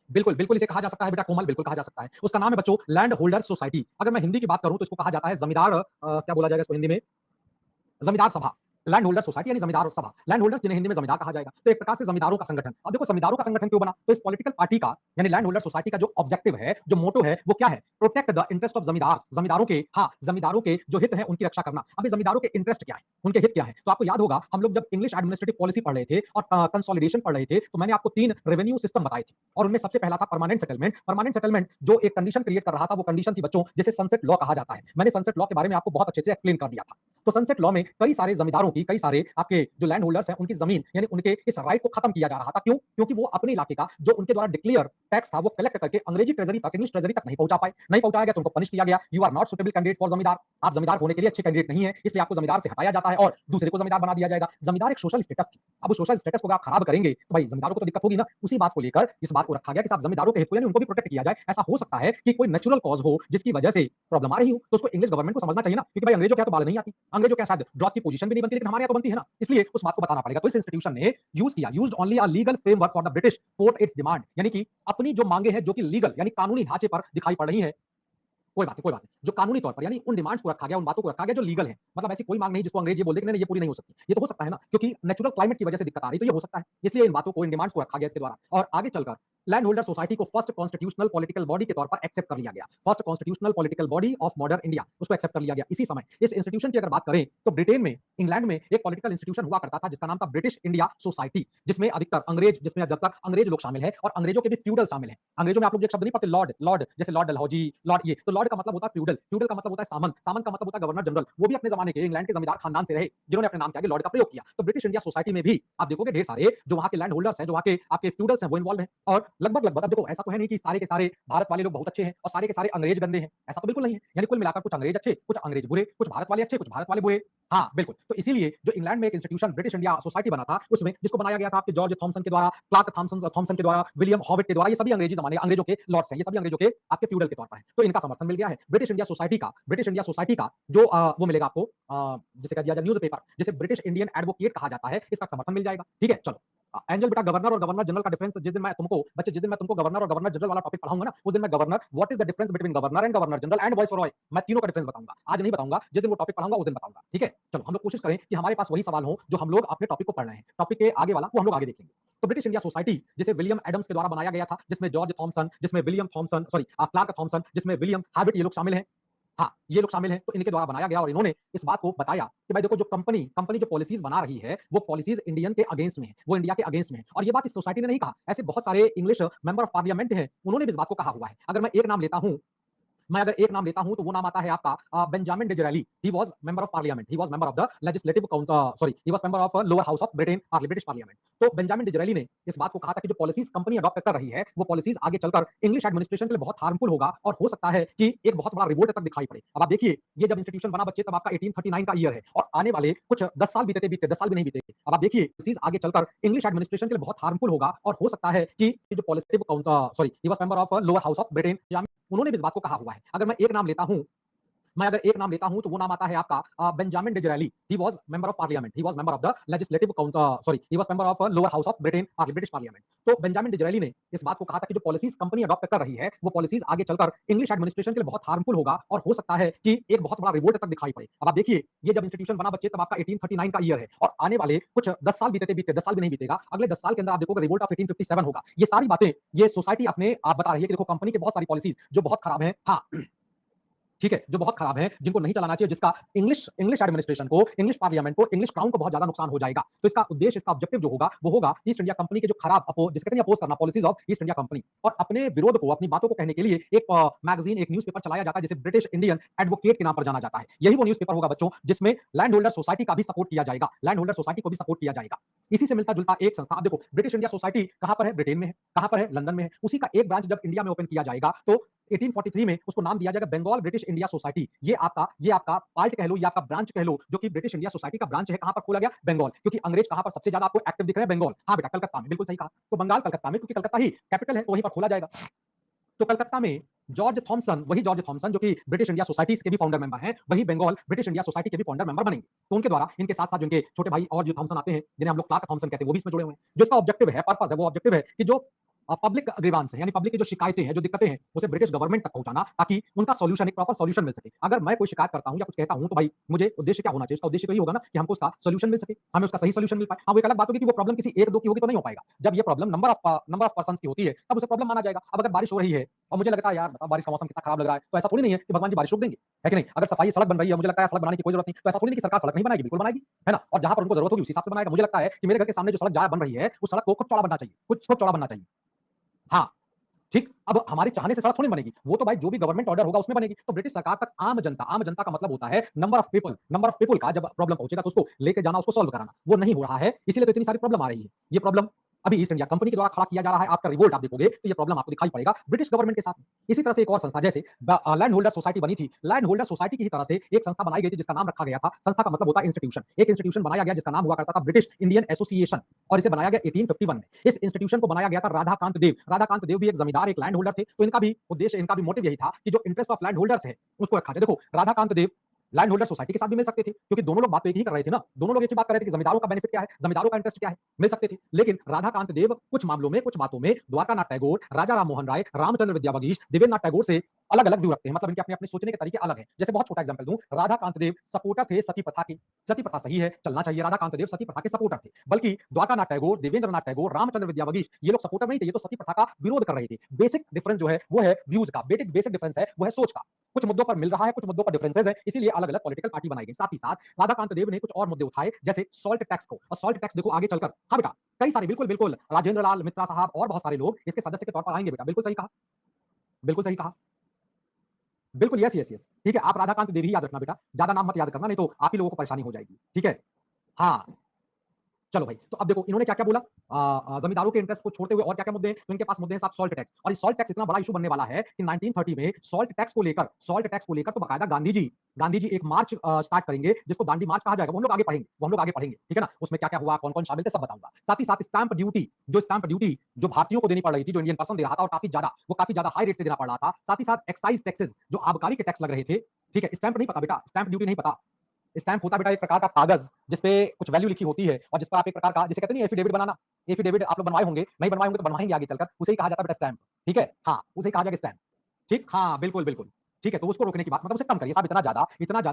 बिल्कुल, बिल्कुल इसे कहा जा सकता है बेटा कोमल, बिल्कुल कहा जा सकता है। उसका नाम है बच्चों लैंड होल्डर्स सोसाइटी। अगर मैं हिंदी की बात करूं तो इसको कहा जाता है जमींदार, क्या बोला जाएगा इसको हिंदी में, जमींदार सभा। लैंड होल्डर सोसाइटी यानी जमींदार सभा, लैंड होल्डर्स जिन्हें हिंदी में जमींदार कहा जाएगा। तो एक प्रकार से जमींदारों का संगठन। अब देखो जमींदारों का संगठन क्यों बना, तो इस पॉलिटिकल पार्टी का यानी लैंड होल्डर सोसाइटी का जो ऑब्जेक्टिव है, जो मोटो है, वो क्या है? Protect the interest of zamindars, जमींदारों के, हाँ जमींदारों के जो हित है उनकी रक्षा करना। अभी जमींदारों के इंटरेस्ट क्या है, उनके हित क्या है? तो आपको याद होगा हम लोग जब इंग्लिश एडमिनिस्ट्रेटिव पॉलिसी पढ़ रहे थे और कंसोलिडेशन पढ़ रहे थे, तो मैंने आपको 3 रेवेन्यू सिस्टम बताए थे, और उनमें सबसे पहला था परमानेंट सेटलमेंट। परमानेंट सेटलमेंट जो एक कंडीशन क्रिएट कर रहा था, वो कंडीशन थी बच्चों जिसे सनसेट लॉ कहा जाता है। मैंने सनसेट लॉ के बारे में आपको बहुत अच्छे से एक्सप्लेन कर दिया था। तो सनसेट लॉ में कई सारे जमींदारों की, कई सारे आपके जो लैंड होल्डर्स हैं उनकी जमीन यानी उनके इस राइट को खत्म किया जा रहा था। क्यों? क्योंकि वो अपने इलाके का जो उनके द्वारा डिक्लेयर टैक्स था वो कलेक्ट करके अंग्रेजी ट्रेजरी तक, इंग्लिश ट्रेजरी तक नहीं पहुंचा पाए। नहीं पहुंचाया गया तो उनको पनिश किया गया। You are not suitable candidate for zamindar, आप जमींदार होने के लिए अच्छे कैंडिडेट नहीं है, इसलिए आपको जमींदार से हटाया जाता है और दूसरे को जमींदार बना दिया जाएगा। जमींदार एक सोशल स्टेटस थी। अब उस सोशल स्टेटस को आप खराब करेंगे तो भाई जमींदारों को तो दिक्कत होगी ना। उसी बात को लेकर इस बात को रखा गया कि साहब जमींदारों के हित को यानी उनको भी प्रोटेक्ट किया जाए। ऐसा हो सकता है कि कोई नेचुरल कॉज हो जिसकी वजह से प्रॉब्लम आ रही हो, तो उसको इंग्लिश गवर्नमेंट को समझना चाहिए ना, क्योंकि भाई अंग्रेजों क्या तो बाल नहीं आती, अंग्रेजों क्या शायद ड्रॉप की पोजीशन भी नहीं बनती, लेकिन हमारे यहाँ तो बनती है ना, इसलिए उस बात को बताना पड़ेगा। तो इस इंस्टीट्यूशन ने used only a legal framework for the British fort it's demand, यानी कि अपनी जो मांगे हैं जो कि लीगल यानी कानूनी ढांचे पर दिखाई पड़ रही हैं, कोई बात नहीं, कोई बात नहीं, जो कानूनी तौर पर यानी उन डिमांड्स को रखा गया, उन बातों को रखा गया जो लीगल है। मतलब ऐसी कोई मांग नहीं जिसको अंग्रेज ये बोल दे कि नहीं ये पूरी नहीं हो सकती। ये तो हो सकता है ना, क्योंकि नेचुरल क्लाइमेट की वजह से दिक्कत आ रही, तो ये हो सकता है, इसलिए इन बातों को, इन डिमांड्स को रखा गया इसके द्वारा। और आगे चलकर लैंड होल्डर सोसाइटी को फर्स्ट कॉन्स्टिट्यूशनल पॉलिटिकल बॉडी के तौर पर एक्सेप्ट कर लिया गया। First constitutional political body of modern India, उसको एक्सेप्ट कर लिया गया। इसी समय इस इंस्टीट्यूशन की अगर बात करें तो ब्रिटेन में, इंग्लैंड में एक पॉलिटिकल इंस्टीट्यूशन हुआ करता था जिसका नाम था ब्रिटिश इंडिया सोसाइटी, जिसमें अधिकतर अंग्रेज, जिसमें ज्यादातर अंग्रेज लोग शामिल हैं और अंग्रेजों के भी फ्यूडल शामिल हैं। अंग्रेजों में आप लोग एक शब्द नहीं पढ़ते लॉर्ड, लॉर्ड जैसे लॉर्ड डलहौजी, लॉर्ड ये, तो लॉर्ड का मतलब होता है फ्यूडल, फ्यूडल का मतलब होता है सामन, सामन का मतलब होता है गवर्नर जनरल। वो भी अपने जमाने के इंग्लैंड के जमींदार खानदान से रहे जिन्होंने अपने नाम के आगे लॉर्ड का प्रयोग किया। तो ब्रिटिश इंडिया सोसाइटी में भी आप देखोगे ढेर सारे जो वहां के लैंड होल्डर्स हैं, जो वहां के आपके फ्यूडल्स हैं, वो इन्वॉल्व हैं। और लगभग लगभग अब देखो ऐसा तो है नहीं कि सारे के सारे भारत वाले लोग बहुत अच्छे हैं और सारे के सारे अंग्रेज गंदे हैं, ऐसा तो बिल्कुल नहीं है। यानी कुल मिलाकर कुछ अंग्रेज अच्छे, कुछ अंग्रेज बुरे, कुछ भारत वाले अच्छे, कुछ भारत वाले बुरे। हाँ बिल्कुल। तो इसीलिए जो इंग्लैंड में एक इंस्टीट्यूशन ब्रिटिश इंडिया सोसाइटी बना था, उसमें जिसको बनाया गया था आपके जॉर्ज थॉमसन के द्वारा, क्लार्क थॉमसन के द्वारा, विलियम हॉविट के द्वारा, ये सभी अंग्रेजी जमाने अंग्रेजों के लॉर्ड्स हैं, ये सभी अंग्रेजों के आपके फ्यूडल के तौर पर हैं। तो इनका समर्थन मिल गया है। ब्रिटिश इंडिया सोसाइटी का जो वो मिलेगा आपको, जिसे कह दिया जाए न्यूज़पेपर, जिसे ब्रिटिश इंडियन एडवोकेट कहा जाता है, इसका समर्थन मिल जाएगा। ठीक है, चलो। एंजल बेटा, गवर्नर और गवर्नर जनरल का डिफरेंस जिस दिन मैं तुमको बच्चे, जिस दिन मैं तुमको गवर्नर और गवर्नर जनरल वाला टॉपिक पढ़ाऊंगा ना, उस दिन मैं governor, what is the difference between governor and governor general and viceroy, मैं तीनों का डिफरेंस बताऊंगा। आज नहीं बताऊंगा, जिस दिन वो टॉपिक पढ़ाऊंगा उस दिन बताऊंगा। ठीक है, चलो हम लोग कोशिश करें कि हमारे पास वही सवाल हो जो हम लोग अपने टॉपिक को पढ़ रहे हैं। टॉपिक के आगे वाला वो हम लोग आगे देखेंगे। तो ब्रिटिश इंडिया सोसाइटी जिसे विलियम एडम्स के द्वारा बनाया गया था, जिसमें जॉर्ज थॉमसन, जिसमें William Thompson, sorry Clarke Thompson, जिसमें विलियम हैबिट, ये लोग शामिल हैं। हाँ, ये लोग शामिल हैं। तो इनके द्वारा बनाया गया और इन्होंने इस बात को बताया कि भाई देखो, जो कंपनी जो पॉलिसीज बना रही है, वो पॉलिसीज इंडियन के अगेंस्ट में है, वो इंडिया के अगेंस्ट में है। और ये बात इस सोसाइटी ने नहीं कहा, ऐसे बहुत सारे इंग्लिश मेंबर ऑफ पार्लियामेंट हैं, उन्होंने भी इस बात को कहा हुआ है। अगर मैं एक नाम लेता हूं, तो वो नाम आता है आपका Benjamin Disraeli. He was member of parliament, he was member of the legislative sorry, he was member of lower house of Britain, British parliament. तो बेंजामिन डिज़राएली ने इस बात को कहा था कि जो पॉलिसीज कंपनी अडॉप्ट कर रही है, वो पॉलिसीज आगे चलकर इंग्लिश एडमिनिस्ट्रेशन के लिए बहुत हार्मफुल होगा और हो सकता है कि एक बहुत बड़ा रिवोल्ट तक दिखाई पड़े। अब आप देखिए, ये जब इंस्टीट्यूशन बना बच्चे, तब आपका 1839 का ईयर है और आने वाले कुछ 10 साल बीते 10 साल भी नहीं बीते। अब आप देखिए, पॉलिसीज आगे चलकर इंग्लिश एडमिनिस्ट्रेशन के लिए बहुत हार्मफुल होगा और हो सकता है कि जो पॉलिटिव sorry, he was member of lower house of Britain, उन्होंने भी इस बात को कहा हुआ है। अगर मैं एक नाम लेता हूं, तो वो नाम आता है आपका Benjamin Disraeli. He was member of parliament, he was member of the legislative sorry, he was member of lower house of Britain, British parliament. तो बेंजामिन डिज़राएली ने इस बात को कहा था कि जो पॉलिसीज कंपनी अडॉप्ट कर रही है, वो पॉलिसीज आगे चलकर इंग्लिश एडमिनिस्ट्रेशन के लिए बहुत हार्मफुल होगा और हो सकता है कि एक बहुत बड़ा रिवोल्ट तक दिखाई पड़े। अब आप देखिए, ये जब इंस्टीट्यूशन बना बच्चे, तब आपका 1839 का ईयर है और आने वाले कुछ 10 साल बीते 10 साल भी नहीं बीतेगा, अगले 10 साल के अंदर आप देखोगे रिवोल्ट ऑफ 1857 होगा। ये सारी बातें ये सोसाइटी अपने आप बता रही है कि देखो, कंपनी की बहुत सारी पॉलिसीज जो बहुत खराब है, हाँ ठीक है, जो बहुत खराब है, जिनको नहीं चलाना चाहिए, जिसका इंग्लिश इंग्लिश एडमिनिस्ट्रेशन को, इंग्लिश पार्लियामेंट को, इंग्लिश क्राउन को बहुत ज्यादा नुकसान हो जाएगा। तो इसका उद्देश्य, इसका ऑब्जेक्टिव जो होगा, वो होगा ईस्ट इंडिया कंपनी के जो खराब जिसके कहते हैं अपोज करना, policies of east India company, और अपने विरोध को, अपनी बातों को कहने के लिए एक मैगजीन, एक न्यूज़पेपर चलाया जाता है जिसे ब्रिटिश इंडियन एडवोकेट के नाम पर जाना जाता है। यही वो न्यूज़पेपर होगा बच्चों, जिसमें लैंड होल्डर सोसाइटी का भी सपोर्ट किया जाएगा, लैंड होल्डर सोसाइटी को भी सपोर्ट किया जाएगा। इसी से मिलता जुलता एक संस्था, आप देखो ब्रिटिश इंडिया सोसाइटी कहां पर है, ब्रिटेन में है, कहां पर है, लंदन में है। उसी का एक ब्रांच जब इंडिया में ओपन किया जाएगा, तो 1843 में उसको नाम दिया जाएगा बंगाल ब्रिटिश इंडिया सोसाइटी। ये आपका पार्ट कह लो, ये आपका ब्रांच कह लो, जो कि ब्रिटिश इंडिया सोसाइटी का ब्रांच है। कहां पर खोला गया, बंगाल, क्योंकि अंग्रेज कहां पर सबसे ज्यादा आपको एक्टिव दिख रहे हैं, बंगाल। हाँ बेटा, कलकत्ता में, बिल्कुल सही कहा। तो बंगाल कलकत्ता में, क्योंकि कलकत्ता ही कैपिटल है, तो वहीं पर खोला जाएगा। तो कलकत्ता में जॉर्ज थॉमसन, वही जॉर्ज थॉमसन जो कि ब्रिटिश इंडिया सोसाइटी के भी फाउंडर मेंबर हैं, वही बंगाल ब्रिटिश इंडिया सोसाइटी के भी फाउंडर मेंबर बनेंगे। तो उनके द्वारा, इनके साथ साथ जो इनके छोटे भाई और जो थॉमसन आते हैं, जिन्हें हम लोग क्लार्क थॉमसन कहते हैं, वो भी इसमें जुड़े हुए हैं। जो इसका ऑब्जेक्टिव है, पर्पस है, वो ऑब्जेक्टिव है कि जो पब्लिक ग्रीवांस है, यानी पब्लिक की जो शिकायतें हैं, जो दिक्कतें हैं, उसे ब्रिटिश गवर्नमेंट तक पहुंचाना, ताकि उनका सॉल्यूशन, एक प्रॉपर सॉल्यूशन मिल सके। अगर मैं कोई शिकायत करता हूं या कुछ कहता हूं, तो भाई मुझे उद्देश्य क्या होना चाहिए, उसका उद्देश्य तो ये होगा ना कि हमको उसका सॉल्यूशन मिल सके, हमें उसका सही सॉल्यूशन मिल पाए। हाँ, वो एक अलग बात होगी कि वो प्रॉब्लम किसी एक दो की होगी तो नहीं हो पाएगा। जब ये प्रॉब्लम नंबर ऑफ पर्सन्स की होती है, तब उसे प्रॉब्लम माना जाएगा। अब अगर बारिश हो रही है और मुझे लगता है यार बताओ बारिश का मौसम कितना खराब लग रहा है, तो ऐसा थोड़ी नहीं है कि भगवान जी बारिश रोक देंगे, है कि नहीं। अगर सफाई सड़क बन रही है, मुझे लगता है सड़क बनाने की कोई जरूरत नहीं, तो ऐसा थोड़ी नहीं कि सरकार सड़क नहीं बनाएगी, बिल्कुल बनाएगी, है ना। और जहां पर उनको जरूरत होगी उस हिसाब से बनाएगा। मुझे लगता है कि मेरे घर के सामने जो सड़क जहां बन रही है, उस सड़क को खुद चौड़ा बनना चाहिए, कुछ खुद चौड़ा बनना चाहिए। हाँ, ठीक। अब हमारे चाहने से सड़क थोड़ी बनेगी, वो तो भाई जो भी गवर्नमेंट ऑर्डर होगा उसमें बनेगी। तो ब्रिटिश सरकार तक आम जनता का मतलब होता है नंबर ऑफ पीपल का जब प्रॉब्लम पहुंचेगा तो उसको लेके जाना, उसको सॉल्व कराना, वो नहीं हो रहा है। इसीलिए तो इतनी सारी प्रॉब्लम आ रही है। ये प्रॉब्लम अभी ईस्ट इंडिया कंपनी के द्वारा खड़ा किया जा रहा है। आपका रिवोल्ट आप देखोगे तो ये प्रॉब्लम आपको दिखाई पड़ेगा ब्रिटिश गवर्नमेंट के साथ। इसी तरह से एक और संस्था, जैसे लैंड होल्डर सोसाइटी बनी थी, लैंड होल्डर सोसाइटी की ही तरह से एक संस्था बनाई गई थी जिसका नाम रखा गया था, संस्था का मतलब होता है इंस्टीट्यूशन। एक इंस्टीट्यूशन बनाया गया जिसका नाम हुआ करता था ब्रिटिश इंडियन एसोसिएशन, और इसे बनाया गया 1851 में। इस इंस्टीट्यूशन को बनाया गया था राधाकांत देव। राधाकांत देव भी एक जमींदार, एक लैंड होल्डर थे। तो इनका भी उद्देश्य, इनका भी मोटिव यही था कि जो इंटरेस्ट ऑफ लैंड होल्डर्स है उसको रखा जाए। देखो, राधाकांत देव लैंड होल्डर सोसाइटी के साथ भी मिल सकते थे, क्योंकि दोनों लोग बात तो एक ही कर रहे थे ना। दोनों लोग एक ही बात कर रहे थे कि जमींदारों का बेनिफिट क्या है, जमींदारों का इंटरेस्ट क्या है, मिल सकते थे। लेकिन राधाकांत देव कुछ मामलों में, कुछ बातों में द्वारकानाथ टैगोर, राजा राम मोहन राय, रामचंद्र विद्यावगीश, देवेंद्रनाथ टैगोर से अलग-अलग व्यू रखते हैं, मतलब इनके अपने-अपने सोचने के तरीके अलग हैं। जैसे बहुत छोटा एग्जांपल दूँ, राधा कांत देव सपोर्टर थे सती प्रथा के। सती प्रथा सही है, चलना चाहिए, राधा कांत देव सती प्रथा के सपोर्टर थे। बल्कि द्वारकानाथ टैगोर, देवेंद्रनाथ टैगोर, रामचंद्र विद्यावगीश ये लोग सपोर्टर नहीं थे, ये तो सती प्रथा का विरोध कर रहे थे। बेसिक डिफरेंस जो है वो है व्यूज का, बेसिक डिफरेंस है वो है सोच का। कुछ मुद्दों पर मिल रहा है, कुछ मुद्दों पर डिफरेंसेस है, इसीलिए अलग-अलग पॉलिटिकल पार्टी बनाई गई। साथ ही साथ राधाकांत देव ने कुछ और मुद्दे उठाए, जैसे सॉल्ट टैक्स को, और सॉल्ट टैक्स देखो आगे चलकर, हाँ बेटा, कई सारे, बिल्कुल, बिल्कुल, राजेंद्र लाल मित्रा साहब और बहुत सारे लोग इसके सदस्य के तौर पर आएँगे बेटा, बिल्कुल सही कहा, बिल्कुल सही कहा। बिल्कुल, यस, यस, यस। ठीक है, आप राधाकांत देव ही याद रखना बेटा, ज़्यादा नाम मत याद करना, नहीं तो आप ही लोगों को परेशानी हो जाएगी, ठीक है? हाँ। चलो भाई, तो अब देखो इन्होंने क्या-क्या बोला, जमींदारों के इंटरेस्ट को छोड़ते हुए और क्या-क्या मुद्दे हैं, तो इनके पास मुद्दे हैं साहब सॉल्ट टैक्स, और ये सॉल्ट टैक्स इतना बड़ा इश्यू बनने वाला है कि 1930 में सॉल्ट टैक्स को लेकर तो बाकायदा गांधी जी एक मार्च स्टार्ट करेंगे, जिसको दांडी मार्च कहा जाएगा, वो हम लोग आगे पढ़ेंगे, ठीक है ना? उसमें क्या-क्या हुआ, कौन-कौन शामिल थे, सब बताऊंगा। साथ ही साथ स्टैंप ड्यूटी जो भारतीयों को देनी पड़ रही थी, जो इंडियन पर्सन दे रहा था, और काफी ज्यादा हाई रेट से देना पड़ रहा था। साथ ही साथ एक्साइज टैक्सेस जो आबकारी के टैक्स लग रहे थे, ठीक है? स्टैंप नहीं पता बेटा, स्टैंप ड्यूटी नहीं पता। स्टैंप होता बेटा एक प्रकार का कागज जिसपे कुछ वैल्यू लिखी होती है, और जिस पर आप एक प्रकार का, जिसे कहते नहीं एफिडेविट बनाना, एफिडेविट आप लोग बनवाए होंगे, नहीं बनवाए होंगे तो बनवाएंगे आगे चलकर, उसे ही कहा जाता है बेटा स्टैंप, ठीक है? हाँ, उसे ही कहा जाएगा स्टैंप, ठीक? हाँ, बिल्कुल, बिल्कुल। ठीक है, तो उसको रोकने की बात, मतलब उसे कम करिए साहब, इतना ज्यादा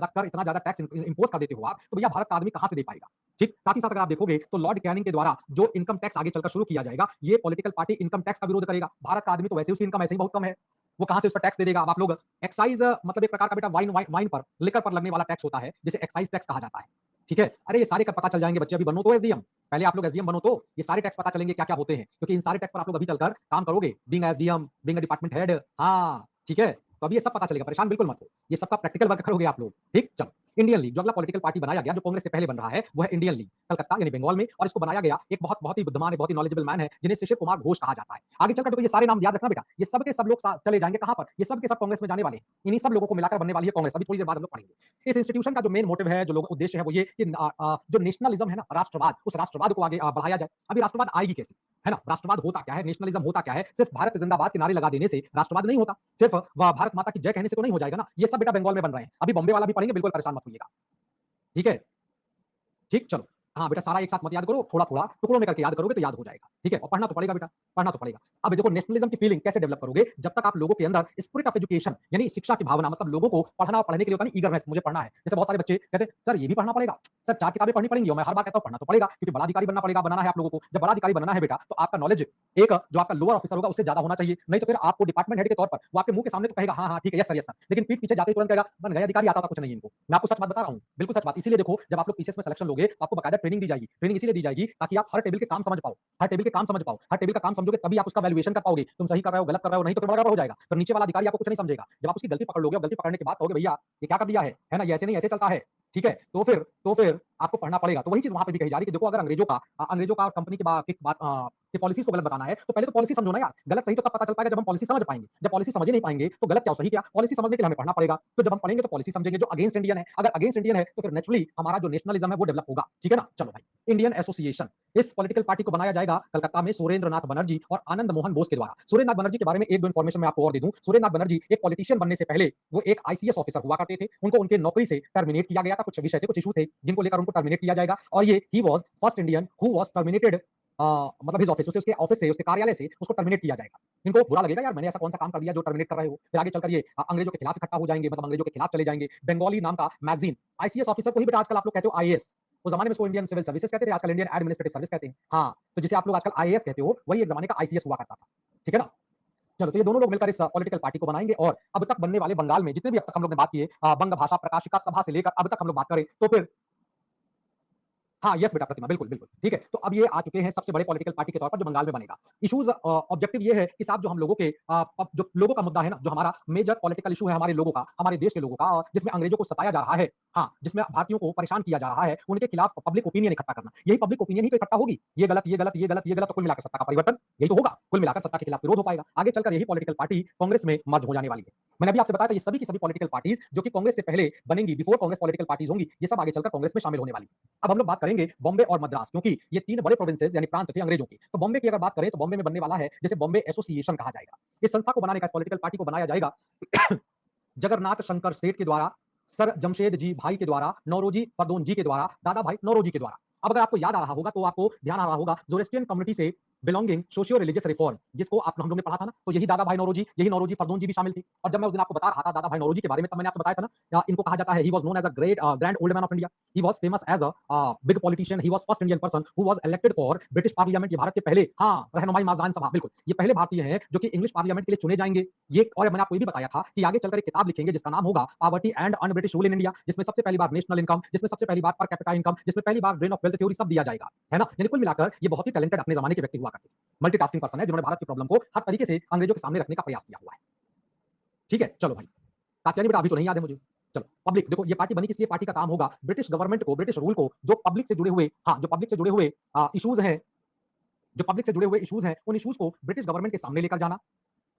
कर, इतना ज्यादा टैक्स इम्पोज कर देते हो आप, तो भैया भारत का आदमी कहां से दे पाएगा? ठीक? साथ ही साथ अगर आप देखोगे तो लॉर्ड कैनिंग के द्वारा जो इनकम टैक्स आगे चलकर शुरू किया जाएगा, ये पॉलिटिकल पार्टी इनकम टैक्स का विरोध करेगा। भारत का आदमी तो वैसे ही उसकी इनकम ऐसे ही बहुत कम है, वो कहां से उस पर टैक्स दे देगा? अब आप लोग एक्साइज, मतलब एक प्रकार का बेटा वाइन पर, लिकर पर लगने वाला टैक्स होता है, जिसे एक्साइज टैक्स कहा जाता है। ठीक है? अरे ये सारे कर पता चल जाएंगे बच्चे, अभी बनो तो एसडीएम, पहले आप लोग एसडीएम बनो तो ये सारे टैक्स पता चलेंगे क्या-क्या होते हैं, क्योंकि इन सारे टैक्स पर आप लोग अभी चलकर काम करोगे, being SDM, being a department head, हाँ, ठीक है? तो अभी ये सब पता चलेगा, परेशान बिल्कुल मत हो, ये सबका प्रैक्टिकल वर्क करोगे आप लोग, ठीक? चलो, इंडियन लीग जो अगला पॉलिटिकल पार्टी बनाया गया, जो कांग्रेस से पहले बन रहा है, वो है इंडियन लीग, कलकत्ता यानी बंगाल में, और इसको बनाया गया एक बहुत ही बुद्धिमान, बहुत ही नॉलेजेबल मैन है, जिन्हें शिशिर कुमार घोष कहा जाता है। आगे चलकर देखो ये सारे नाम याद रखना बेटा, ये सब के सब लोग चले जाएंगे कहां पर, ये सब के सब कांग्रेस में जाने वाले हैं, इन्हीं सब लोगों को मिलाकर बनने वाली है कांग्रेस, अभी थोड़ी देर बाद हम लोग पढ़ेंगे। इस इंस्टीट्यूशन का जो मेन मोटिव है, जो लोग उद्देश्य है, वो ये कि जो नेशनलिज्म है ना, राष्ट्रवाद, उस राष्ट्रवाद को आगे बढ़ाया जाए। अभी राष्ट्रवाद आएगी कैसे, है ना? राष्ट्रवाद होता क्या है, नेशनलिज्म होता क्या है? सिर्फ भारत जिंदाबाद के नारे लगा देने से राष्ट्रवाद नहीं होता, सिर्फ भारत माता की जय कहने से तो नहीं हो जाएगा ना। ये सब बेटा बंगाल में बन रहे हैं, अभी बॉम्बे वाला भी पढ़ेंगे, बिल्कुल परेशान मत होइएगा, ठीक है? ठीक, चलो। हाँ, बेटा सारा एक साथ मत याद करो, थोड़ा-थोड़ा टुकड़ों में करके याद करोगे तो याद हो जाएगा, ठीक है? और पढ़ना तो पड़ेगा बेटा, पढ़ना तो पड़ेगा। अब देखो नेशनलिज्म की फीलिंग कैसे डेवलप करोगे? जब तक आप लोगों के अंदर स्पिरिट ऑफ एजुकेशन यानी शिक्षा की भावना, मतलब लोगों को पढ़ना और पढ़ने के लिए होता है ना ईगरनेस, मुझे पढ़ना है। जैसे बहुत सारे बच्चे कहते हैं, "सर ये भी पढ़ना पड़ेगा, सर 4 किताबें पढ़नी पड़ेंगी", और मैं हर बार कहता हूँ पढ़ना तो पड़ेगा, क्योंकि बड़ा अधिकारी बनना पड़ेगा, बनाना है आप लोगों को। जब बड़ा अधिकारी बनना है बेटा, तो आपका नॉलेज एक जो आपका लोअर ऑफिसर होगा उससे ज़्यादा होना चाहिए, नहीं तो फिर आपको डिपार्टमेंट हेड के तौर पर वो आपके मुंह के सामने तो कहेगा, "हाँ, हाँ, ठीक है, यस सर।" लेकिन पीठ पीछे जाते ही तुरंत कहेगा, "बन गए अधिकारी, आता था कुछ नहीं इनको।" मैं आपको सच बात बता रहा हूँ, बिल्कुल सच बात। इसीलिए देखो जब आप लोग पीसीएस में सिलेक्शन लोगे, तो आपको बाकायदा ट्रेनिंग दी जाएगी। ट्रेनिंग इसीलिए दी जाएगी ताकि आप हर टेबल के काम समझ पाओ, हर टेबल के काम समझ पाओ, हर टेबल का काम समझोगे तभी आप उसका वैल्यूएशन कर पाओगे। तुम सही कर रहे हो, गलत कर रहे हो, नहीं तो फिर बड़ा गड़बड़ हो जाएगा। फिर नीचे वाला अधिकारी आपको कुछ नहीं समझेगा। जब आप उसकी गलती पकड़ लोगे और गलती पकड़ने के बाद कहोगे भैया ये क्या कर दिया है ना? ये ऐसे नहीं ऐसे चलता है, ठीक है? तो फिर आपको पढ़ना पड़ेगा। तो वही चीज़ वहाँ पे भी कही जा रही है कि देखो अगर अंग्रेजों का कंपनी की पॉलिसीज़ को गलत बताना है, तो पहले तो पॉलिसी समझो ना यार। गलत सही तो तब पता चल पाएगा जब हम पॉलिसी समझ पाएँगे। जब पॉलिसी समझ ही नहीं पाएँगे तो गलत क्या और सही क्या? पॉलिसी समझने के लिए हमें पढ़ना पड़ेगा। तो जब हम पढ़ेंगे तो पॉलिसी समझेंगे जो अगेंस्ट इंडियन है। अगर अगेंस्ट इंडियन है तो फिर नेचुरली हमारा जो नेशनलिज्म है वो डेवलप होगा। ठीक है ना? चलो भाई, इंडियन एसोसिएशन, इस पॉलिटिकल पार्टी को बनाया जाएगा कलकत्ता में सुरेंद्र नाथ बनर्जी और आनंद मोहन बोस के द्वारा। सुरेंद्र नाथ बनर्जी के बारे में एक दो इन्फॉर्मेशन मैं आपको और दे दूं। सुरेंद्र नाथ बनर्जी एक पॉलिटिशियन बनने से पहले वो एक आईसीएस ऑफिसर हुआ करते थे। उनको उनके नौकरी से टर्मिनेट किया गया था। कुछ विषय थे, कुछ इशू थे जिनको लेकर उनको टर्मिनेट किया जाएगा, और ये ही was first Indian who was terminated, मतलब हिज ऑफिस, उसके ऑफिस से, उसके कार्यालय से उसको टर्मिनेट किया जाएगा। इनको बुरा लगेगा यार मैंने ऐसा कौन सा काम कर दिया जो टर्मिनेट कर रहे हो। फिर आगे चलकर ये अंग्रेजों के खिलाफ इकट्ठा हो जाएंगे, मतलब अंग्रेजों के खिलाफ चले जाएंगे। बंगाली नाम का मैगजीन, आईसीएस ऑफिसर को ही बेटा आजकल आप लोग कहते हो आईएएस। उस जमाने में इसको इंडियन सिविल सर्विसेज कहते थे, आजकल इंडियन एडमिनिस्ट्रेटिव सर्विस कहते हैं। हाँ, तो जिसे आप लोग आजकल आईएएस कहते हो वही एक जमाने का आईसीएस हुआ करता था। ठीक है ना? चलो, तो ये दोनों लोग मिलकर इस पॉलिटिकल पार्टी को बनाएंगे, और अब तक बनने वाले बंगाल में जितने भी अब तक हम लोग ने बात की है, बंग भाषा प्रकाशिका सभा से लेकर अब तक हम लोग बात करें तो फिर हाँ, यस बेटा प्रतिमा, बिल्कुल, बिल्कुल, ठीक है। तो अब ये आ चुके हैं सबसे बड़े पॉलिटिकल पार्टी के तौर पर जो बंगाल में बनेगा। इश्यूज ऑब्जेक्टिव ये है कि साहब जो हम लोगों के अब जो लोगों का मुद्दा है ना, जो हमारा मेजर पॉलिटिकल इश्यू है हमारे लोगों का, हमारे देश के लोगों का, जिसमें अंग्रेजों को सताया जा रहा है, हाँ, जिसमें भारतीयों को परेशान किया जा रहा है, उनके खिलाफ पब्लिक ओपिनियन इकट्ठा करना। यही पब्लिक ओपिनियन ही तो इकट्ठा होगी। ये गलत, ये गलत, ये गलत, ये गलत, तो कुल मिलाकर सत्ता का परिवर्तन यही तो होगा। कुल मिलाकर सत्ता के खिलाफ विरोध हो पाएगा। आगे चलकर यही पॉलिटिकल पार्टी कांग्रेस में मर्ज हो जाने वाली है। मैंने अभी आपसे बताया था ये सभी की सभी पॉलिटिकल पार्टीज जो कि कांग्रेस से पहले बनेंगी, बिफोर कांग्रेस पॉलिटिकल पार्टीज होंगी, ये सब आगे चलकर कांग्रेस में शामिल होने वाली है। अब हम लोग बात करेंगे बॉम्बे और मद्रास, क्योंकि ये तीन बड़े प्रोविंसेस यानी प्रांत थे अंग्रेजों के। तो बॉम्बे की अगर बात करें तो बॉम्बे में बनने वाला है जिसे बॉम्बे एसोसिएशन कहा जाएगा। इस संस्था को बनाने का, इस पॉलिटिकल पार्टी को बनाया जाएगा जगन्नाथ शंकर सेठ के द्वारा, सर जमशेद जी भाई के द्वारा, नौरोजी फरदोन जी के द्वारा, दादा भाई नौरोजी के द्वारा। अब अगर आपको याद आ रहा होगा तो आपको ध्यान आ रहा होगा जोरेस्ट्रियन कम्युनिटी से बिलोंगिंग सोशियो रिलीजियस रिफॉर्म, जिसको आप हम लोग ने पढ़ा था ना, तो यही दादा भाई नौरोजी, यही नौरोजी फरदौन जी भी शामिल थे। और जब मैं उस दिन आपको बता रहा था दादा भाई नौरोजी के बारे में, तब मैंने आपसे बताया था ना, इनको कहा जाता है he was known as a great grand old man of India. He was famous as a big politician. He was first Indian person who was elected for British parliament. ये भारत के पहले, हाँ, रहनुमाई माजदान सभा, बिल्कुल, ये पहले भारतीय हैं जो कि इंग्लिश पार्लियामेंट के लिए चुने जाएंगे। ये, और मैंने आपको ये भी बताया था कि आगे चलकर एक किताब लिखेंगे जिसका नाम होगा poverty and un British rule in India, जिसमें सबसे पहली बार नेशनल इनकम, जिसमें सबसे पहली बार पर कैपिटा इनकम, जिसमें पहली बार ड्रेन ऑफ वेल्थ थ्योरी सब दिया जाएगा, है ना। यानी कुल मिलाकर ये बहुत ही टैलेंटेड अपने जमाने के व्यक्ति हुआ करते हैं, मल्टीटास्किंग पर्सन है, जिन्होंने भारत की प्रॉब्लम को हर तरीके से अंग्रेजों के सामने रखने का प्रयास किया हुआ है। ठीक है, चलो भाई, कात्यायनी बेटा अभी तो नहीं याद है मुझे। चलो, पब्लिक देखो, ये पार्टी बनी किस लिए? पार्टी का काम होगा ब्रिटिश गवर्नमेंट को, ब्रिटिश रूल को, जो पब्लिक से जुड़े हुए, हाँ, जो पब्लिक से जुड़े हुए इश्यूज हैं, जो पब्लिक से जुड़े हुए इश्यूज हैं, उन इश्यूज को ब्रिटिश गवर्नमेंट के सामने लेकर जाना।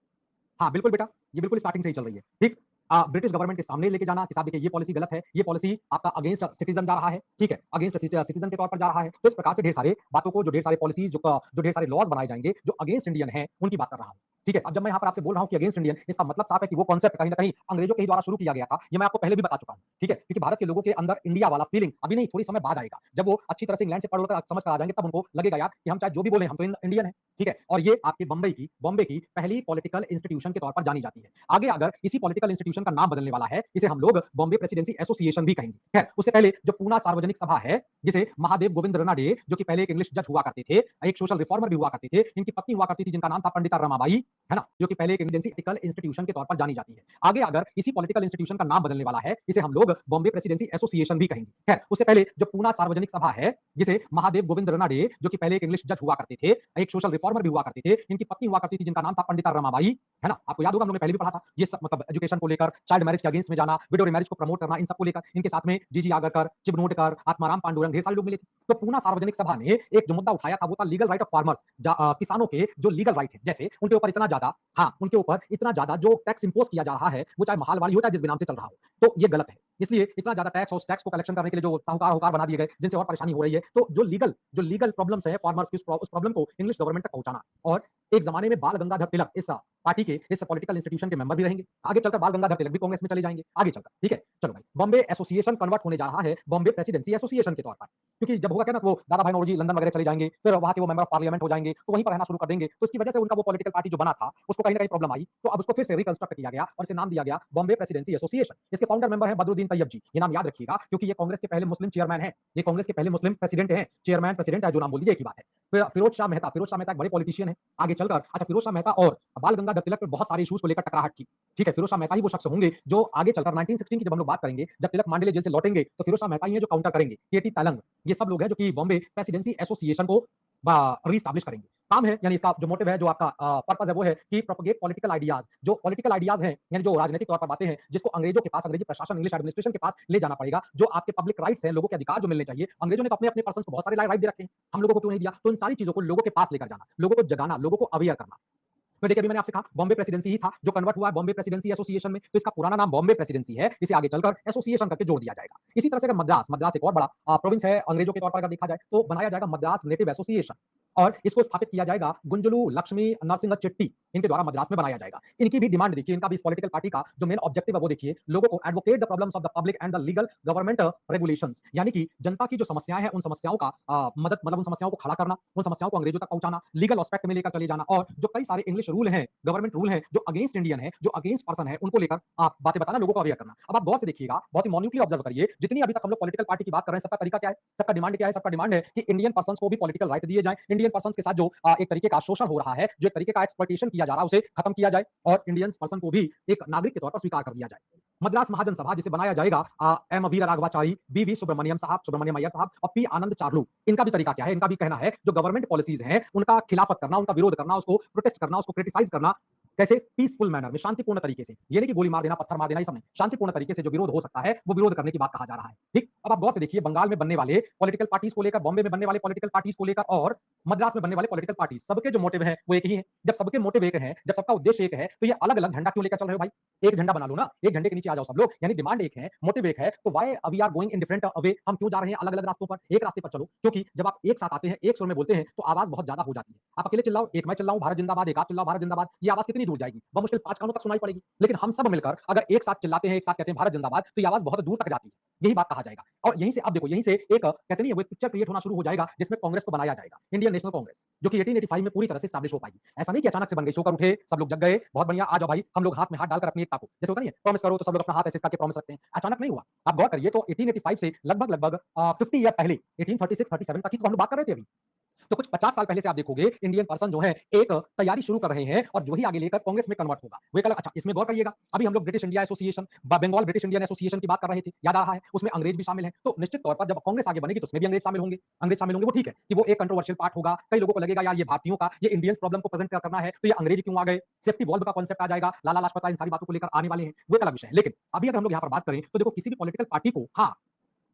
हाँ, बिल्कुल बेटा, ये बिल्कुल स्टार्टिंग से ही चल रही है, ठीक। ब्रिटिश गवर्नमेंट के सामने लेके जाना कि साहब देखिए ये पॉलिसी गलत है, ये पॉलिसी आपका अगेंस्ट सिटीजन जा रहा है, ठीक है, अगेंस्ट सिटीजन के तौर पर जा रहा है। तो इस प्रकार से ढेर सारे बातों को, जो ढेर सारे पॉलिसीज, जो ढेर सारे लॉज बनाए जाएंगे जो अगेंस्ट इंडियन है, उनकी बात कर रहा हूं। ठीक है, अब जब मैं यहाँ पर आपसे बोल रहा हूँ कि अगेंस्ट इंडियन, इसका मतलब साफ है कि वो कॉन्सेप्ट कहीं ना कहीं अंग्रेजों के ही द्वारा शुरू किया गया था। ये मैं आपको पहले भी बता चुका हूँ, ठीक है, क्योंकि भारत के लोगों के अंदर इंडिया वाला फीलिंग अभी नहीं, थोड़ी समय बाद आएगा, जब वो अच्छी तरह से इंग्लैंड से पढ़ समझ कर आ जाएंगे, तब उनको लगेगा यार कि हम चाहे जो भी बोले, हम तो इंडियन है, ठीक है। और ये आपके बॉम्बे की पहली पॉलिटिकल इंस्टीट्यूशन के तौर पर जानी जाती है। आगे अगर इसी पॉलिटिकल इंस्टीट्यूशन का नाम बदलने वाला है, इसे हम लोग बॉम्बे प्रेसिडेंसी एसोसिएशन भी कहेंगे। खैर, उससे पहले जो पूना सार्वजनिक सभा है, जिसे महादेव गोविंद रनाडे, जो कि पहले एक इंग्लिश जज हुआ करते थे, एक सोशल रिफॉर्मर भी हुआ करते थे, इनकी पत्नी हुआ करती थी जिनका नाम था पंडिता रमाबाई, है ना, जो कि पहले एक पॉलिटिकल इंस्टीट्यूशन के तौर पर जानी जाती है। आगे अगर इसी पॉलिटिकल इंस्टीट्यूशन का नाम बदलने वाला है, इसे हम लोग बॉम्बे प्रेसिडेंसी एसोसिएशन भी कहेंगे। खैर, उससे पहले जो पूना सार्वजनिक सभा है, जिसे महादेव गोविंद रनाडे, जो कि पहले एक इंग्लिश जज हुआ करते थे, एक सोशल रिफॉर्मर भी हुआ करते थे, इनकी पत्नी हुआ करती थी जिनका नाम था पंडिता रमाबाई, है ना, आपको याद होगा, हम लोगों ने पहले भी पढ़ा था। ये सब मतलब एजुकेशन को लेकर, चाइल्ड मैरिज के अगेंस्ट में जाना, विडो मैरिज को प्रमोट करना, इन सबको लेकर इनके साथ में जीजी आगरकर, चिबनोटकर, आत्माराम पांडुरंग, ढेर सारे लोग मिले थे। तो पूना सार्वजनिक सभा ने एक जो मुद्दा उठाया था, वो था लीगल राइट ऑफ फार्मर्स, किसानों के जो लीगल राइट है, जैसे उनके ऊपर इतना ज्यादा, हाँ, उनके ऊपर इतना ज्यादा जो टैक्स इंपोज किया जा रहा है, वो चाहे महालवाड़ी हो, चाहे जिस भी नाम से चल रहा हो, तो ये गलत है। इसलिए इतना ज्यादा टैक्स, और टैक्स को कलेक्शन करने के लिए जो साहूकार होकार बना दिए गए, जिनसे और परेशानी हो रही है, तो जो लीगल प्रॉब्लम्स है फार्मर्स की, उस प्रॉब्लम को इंग्लिश गवर्नमेंट तक पहुंचाना। और एक जमाने में बाल गंगाधर तिलक इस पार्टी के, इस पॉलिटिकल इंस्टीट्यूशन के मेंबर भी रहेंगे। आगे चलकर बाल गंगाधर तिलक भी कांग्रेस में चले जाएंगे आगे चलकर, ठीक है। चलो भाई, बॉम्बे एसोसिएशन कन्वर्ट होने जा रहा है बॉम्बे प्रेसिडेंसी एसोसिएशन के तौर पर, क्योंकि जब होगा क्या ना, वो दादा भाई नौरोजी लंदन वगैरह चले जाएंगे, फिर वहां के वो मेंबर ऑफ पार्लियामेंट हो जाएंगे, तो वहीं पर रहना शुरू कर देंगे, तो इसकी वजह से उनका वो पॉलिटिकल पार्टी जो बना था, उसको कहीं ना कहीं प्रॉब्लम आई, तो अब उसको फिर से रिकंस्ट्रक्ट किया गया और इसे नाम दिया गया बॉम्बे प्रेसिडेंसी एसोसिएशन। इसके फाउंडर मेंबर है बदरुद्दीन तैयब जी, ये नाम याद रखिएगा, क्योंकि ये कांग्रेस के पहले मुस्लिम चेयरमैन है, ये कांग्रेस के पहले मुस्लिम प्रेसिडेंट है, चेयरमैन प्रेसिडेंट है, जो नाम बोल दीजिए, एक ही बात है। फिर फिरोज शाह मेहता एक बड़े पॉलिटिशियन है। आगे चलकर, अच्छा, फिरोज शाह मेहता और बाल गंगाधर तिलक पर बहुत सारे इश्यूज को लेकर टकराहट थी, ठीक है। फिरोज शाह मेहता ही वो शख्स होंगे जो आगे चलकर 1916 की जब हम लोग बात करेंगे, जब तिलक मांडेले जेल से लौटेंगे, तो फिरोज शाह मेहता ही है जो काउंटर करेंगे। केटी तलंग, ये सब लोग हैं जो कि बॉम्बे प्रेसिडेंसी एसोसिएशन को रीस्टैब्लिश करेंगे। काम है, यानी इसका जो मोटिव है, जो आपका पर्पस है, वो है कि प्रोपेगेट पॉलिटिकल आइडियाज, जो पॉलिटिकल आइडियाज हैं, यानी जो राजनीतिक तौर पर बातें हैं, जिसको अंग्रेजों के पास, अंग्रेजी प्रशासन, इंग्लिश एडमिनिस्ट्रेशन के पास ले जाना पड़ेगा, जो आपके पब्लिक राइट्स हैं, लोगों के अधिकार जो मिलने चाहिए। अंग्रेजों ने तो अपने अपने पर्सन को बहुत सारे राइट दे रखे हैं, हम लोगों को क्यों नहीं दिया? तो इन सारी चीजों को लोगों के पास लेकर जाना, लोगों को जगाना, लोगों को अवेयर करना। तो देखिए, अभी मैंने आपसे कहा बॉम्बे प्रेसिडेंसी ही था जो कन्वर्ट हुआ है बॉम्बे प्रेसिडेंसी एसोसिएशन में, तो इसका पुराना नाम बॉम्बे प्रेसिडेंसी है, इसे आगे चलकर एसोसिएशन करके जोड़ दिया जाएगा। इसी तरह से अगर मद्रास एक और बड़ा प्रोविंस है अंग्रेजों के तौर पर अगर देखा जाए, तो बनाया जाएगा मद्रास नेटिव एसोसिएशन, और इसको स्थापित किया जाएगा गुंजलू लक्ष्मी नरसिंह चिट्टी, इनके द्वारा मद्रास में बनाया जाएगा। इनकी भी डिमांड देखिए, इनका भी इस पॉलिटिकल पार्टी का जो मेन ऑब्जेक्टिव है वो देखिए, लोगों को advocate the problems of the public and the legal government regulations, यानी कि जनता की जो समस्याएं हैं, उन समस्याओं का मदद, मतलब उन समस्याओं को खड़ा करना, उन समस्याओं को अंग्रेजों तक पहुंचाना, लीगल एस्पेक्ट में लेकर चले जाना, और जो कई सारे इंग्लिश रूल हैं, गवर्नमेंट रूल है, जो अगेंस्ट इंडियन है, जो अगेंस्ट पर्सन है, उनको लेकर आप बातें बताना, लोगों को अवेयर करना। अब आप गौर से देखिएगा, बहुत ही मॉन्यूटली ऑब्जर्व करिए, जितनी अभी तक हम लोग पॉलिटिकल पार्टी की बात कर रहे हैं, सबका तरीका क्या है, सबका डिमांड क्या है? सबका डिमांड है कि इंडियन पर्सन्स को भी पॉलिटिकल राइट दिए जाए, इंडियन पर्सन्स के साथ जो एक तरीके का शोषण हो रहा है, जो एक तरीके का एक्सप्लॉइटेशन किया जा रहा है, उसे खत्म किया जाए, और इंडियन पर्सन को भी एक नागरिक के तौर पर स्वीकार कर दिया जाए। मद्रास महाजन सभा, जिसे बनाया जाएगा एम वीर राघवाचारी, बी सुब्रमण्यम साहब, सुब्रमण्यम अय्यर साहब, और पी आनंद चार्लू, इनका भी तरीका क्या है? इनका भी कहना है जो गवर्नमेंट पॉलिसीज हैं, उनका खिलाफत करना, उनका विरोध करना, उसको प्रोटेस्ट करना, उसको क्रिटिसाइज करना, कैसे? पीसफुल मैनर में, शांतिपूर्ण तरीके से, ये नहीं कि गोली मार देना, पत्थर मार देना, ये सब नहीं, शांतिपूर्ण तरीके से जो विरोध हो सकता है, वो विरोध करने की बात कहा जा रहा है, ठीक। अब आप गौर से देखिए, बंगाल में बनने वाले पॉलिटिकल पार्टीज को लेकर, बॉम्बे में बनने वाले पॉलिटिकल पार्टीज को लेकर, और मद्रास में बनने वाले पॉलिटिकल पार्टी, सबके जो मोटिव है वो एक ही है। जब सबके मोटिव एक है, जब सबका उद्देश्य एक है, तो ये अलग अलग झंडा क्यों लेकर चल रहे हो भाई? एक झंडा बना लो ना, एक झंडे के नीचे आ जाओ सब लोग, यानी डिमांड एक है, मोटिव एक है, तो why we are going in different way? हम क्यों जा रहे हैं अलग अलग रास्तों पर? एक रास्ते पर चलो, क्योंकि जब आप एक साथ आते हैं, एक सुर में बोलते हैं, तो आवाज बहुत ज्यादा हो जाती है। आप अकेले चिल्लाओ, एक मैं चिल्लाऊं भारत जिंदाबाद, एक आप चिल्लाओ भारत जिंदाबाद, ये आवाज कितनी कितनी दूर जाएगी, मुश्किल 5 कानों तक सुनाई पड़ेगी। लेकिन हम सब मिलकर अगर एक साथ चिल्लाते हैं, एक साथ कहते हैं भारत जिंदाबाद, तो ये आवाज बहुत दूर तक जाती है। यही बात कहा जाएगा। और यहीं से अब देखो, यहीं से एक कहते नहीं है, वो एक पिक्चर क्रिएट होना शुरू हो जाएगा जिसमें कांग्रेस को बनाया जाएगा, इंडियन नेशनल कांग्रेस, जो कि 1885 में पूरी तरह से एस्टैब्लिश हो पाएगी। ऐसा नहीं कि अचानक से बन गई, सोकर उठे, सब लोग जग गए, बहुत बढ़िया, आ जाओ भाई, हम लोग हाथ में हाथ डालकर अपनी एकता को, जैसे होता नहीं है, प्रॉमिस करो तो सब लोग अपना हाथ ऐसे करके प्रॉमिस रखते हैं। अचानक नहीं हुआ। आप गौर करिए तो 1885 से लगभग 50 ईयर पहले 1836-37 तक की तो हम लोग बात कर रहे थे अभी। तो कुछ 50 साल पहले से आप देखोगे इंडियन पर्सन जो है एक तैयारी शुरू कर रहे हैं और जो ही आगे लेकर कांग्रेस में कन्वर्ट होगा। वो एक अलग, अच्छा इसमें गौर करिएगा, अभी हम लोग British India association, Bengal British Indian association की बात कर रहे थे, याद आ रहा है, उसमें अंग्रेज भी शामिल हैं। तो निश्चित तौर पर जब कांग्रेस आगे बनेगी तो उसमें भी अंग्रेज शामिल होंगे। अंग्रेज शामिल होंगे, वो ठीक है कि वो एक कंट्रोवर्शियल पार्ट होगा, कई लोगों को लगेगा यार ये भारतीयों का, ये इंडियंस प्रॉब्लम को प्रेजेंट करना है, तो ये अंग्रेज क्यों आ गए, सेफ्टी वॉल्व का कॉन्सेप्ट आ जाएगा, लाला लाजपत राय इन सारी बातों को लेकर आने वाले हैं, वो एक अलग विषय है। लेकिन अभी अगर हम लोग यहाँ पर बात करें तो देखो, किसी भी पॉलिटिकल पार्टी को, हाँ,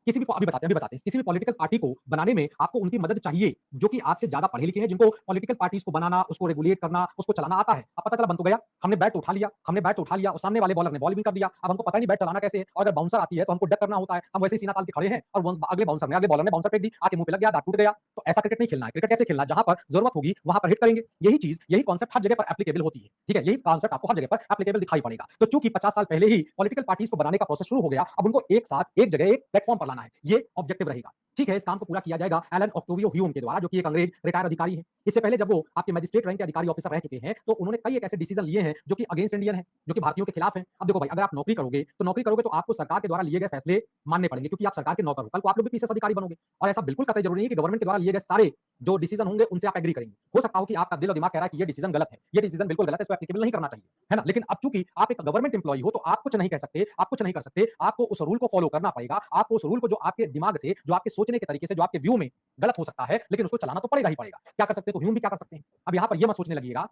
किसी भी अभी बताते हैं, किसी भी पॉलिटिकल पार्टी को बनाने में आपको उनकी मदद चाहिए जो कि आपसे ज्यादा पढ़े लिखे हैं, जिनको पॉलिटिकल पार्टीज को बनाना, उसको रेगुलेट करना, उसको चलाना आता है। अब पता चला बन तो गया, हमने बैट उठा लिया, और सामने वाले बॉलर ने बॉल भी कर दिया, अब हमको पता नहीं बैट चलाना कैसे है, और अगर बाउंसर आती है तो हमको डक करना होता है, हम वैसे ही सीना तान के खड़े हैं और अगले बाउंसर ने, अगले बॉलर ने बाउंसर फेंक दी, आके मुंह पे लग गया, दांत टूट गया। तो ऐसा क्रिकेट नहीं खेलना है। क्रिकेट कैसे खेलना है, जहां पर जरूरत होगी वहां पर हिट करेंगे। यही चीज, यही कॉन्सेप्ट हर जगह पर एप्लीकेबल होती है, ठीक है, यही कॉन्सेप्ट आपको हर जगह पर एप्लीकेबल दिखाई पड़ेगा। तो चूंकि 50 साल पहले ही पॉलिटिकल पार्टीज को बनाने का प्रोसेस शुरू हो गया, अब उनको एक साथ एक जगह एक प्लेटफॉर्म पर लाना है, ये ऑब्जेक्टिव रहेगा। ठीक है, इस काम को पूरा किया जाएगा एलन ऑक्टेवियो ह्यूम के द्वारा, जो कि एक अंग्रेज रिटायर्ड अधिकारी है। इससे पहले जब वो आपके मैजिस्ट्रेट रैंक के अधिकारी ऑफिसर रह चुके हैं, तो उन्होंने कई एक ऐसे डिसीजन लिए हैं जो कि अगेंस्ट इंडियन है, जो कि भारतीयों के खिलाफ है। अब देखो भाई, अगर आप नौकरी करोगे तो आपको सरकार के द्वारा लिए गए फैसले मानने पड़ेंगे, क्योंकि आप सरकार के नौकर हो। कल को आप लोग भी पीसीएस अधिकारी बनोगे, और ऐसा बिल्कुल कतई जरूरी नहीं है कि गवर्नमेंट के द्वारा लिए गए सारे जो डिसीजन होंगे उनसे आप एग्री करेंगे। हो सकता हो कि आपका दिल और दिमाग कह रहा है कि ये डिसीजन गलत है, ये डिसीजन बिल्कुल गलत है, इसको एप्लीकेबल नहीं करना चाहिए, है ना। लेकिन अब चूंकि आप एक गवर्नमेंट एम्प्लॉई हो, तो आप कुछ नहीं कह सकते, आप कुछ नहीं कर सकते, आपको उस रूल को फॉलो करना पड़ेगा। आपको उस रूल को, जो आपके दिमाग से, जो आपके सोचने के तरीके से, जो आपके व्यू में गलत हो सकता है, लेकिन उसको चलाना तो पड़ेगा ही पड़ेगा। क्या कर सकते हैं, तो ह्यूम भी क्या कर सकते हैं। अब यहाँ पर ये मत सोचने लगिएगा,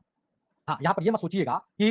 हाँ, यहाँ पर ये मत सोचिएगा कि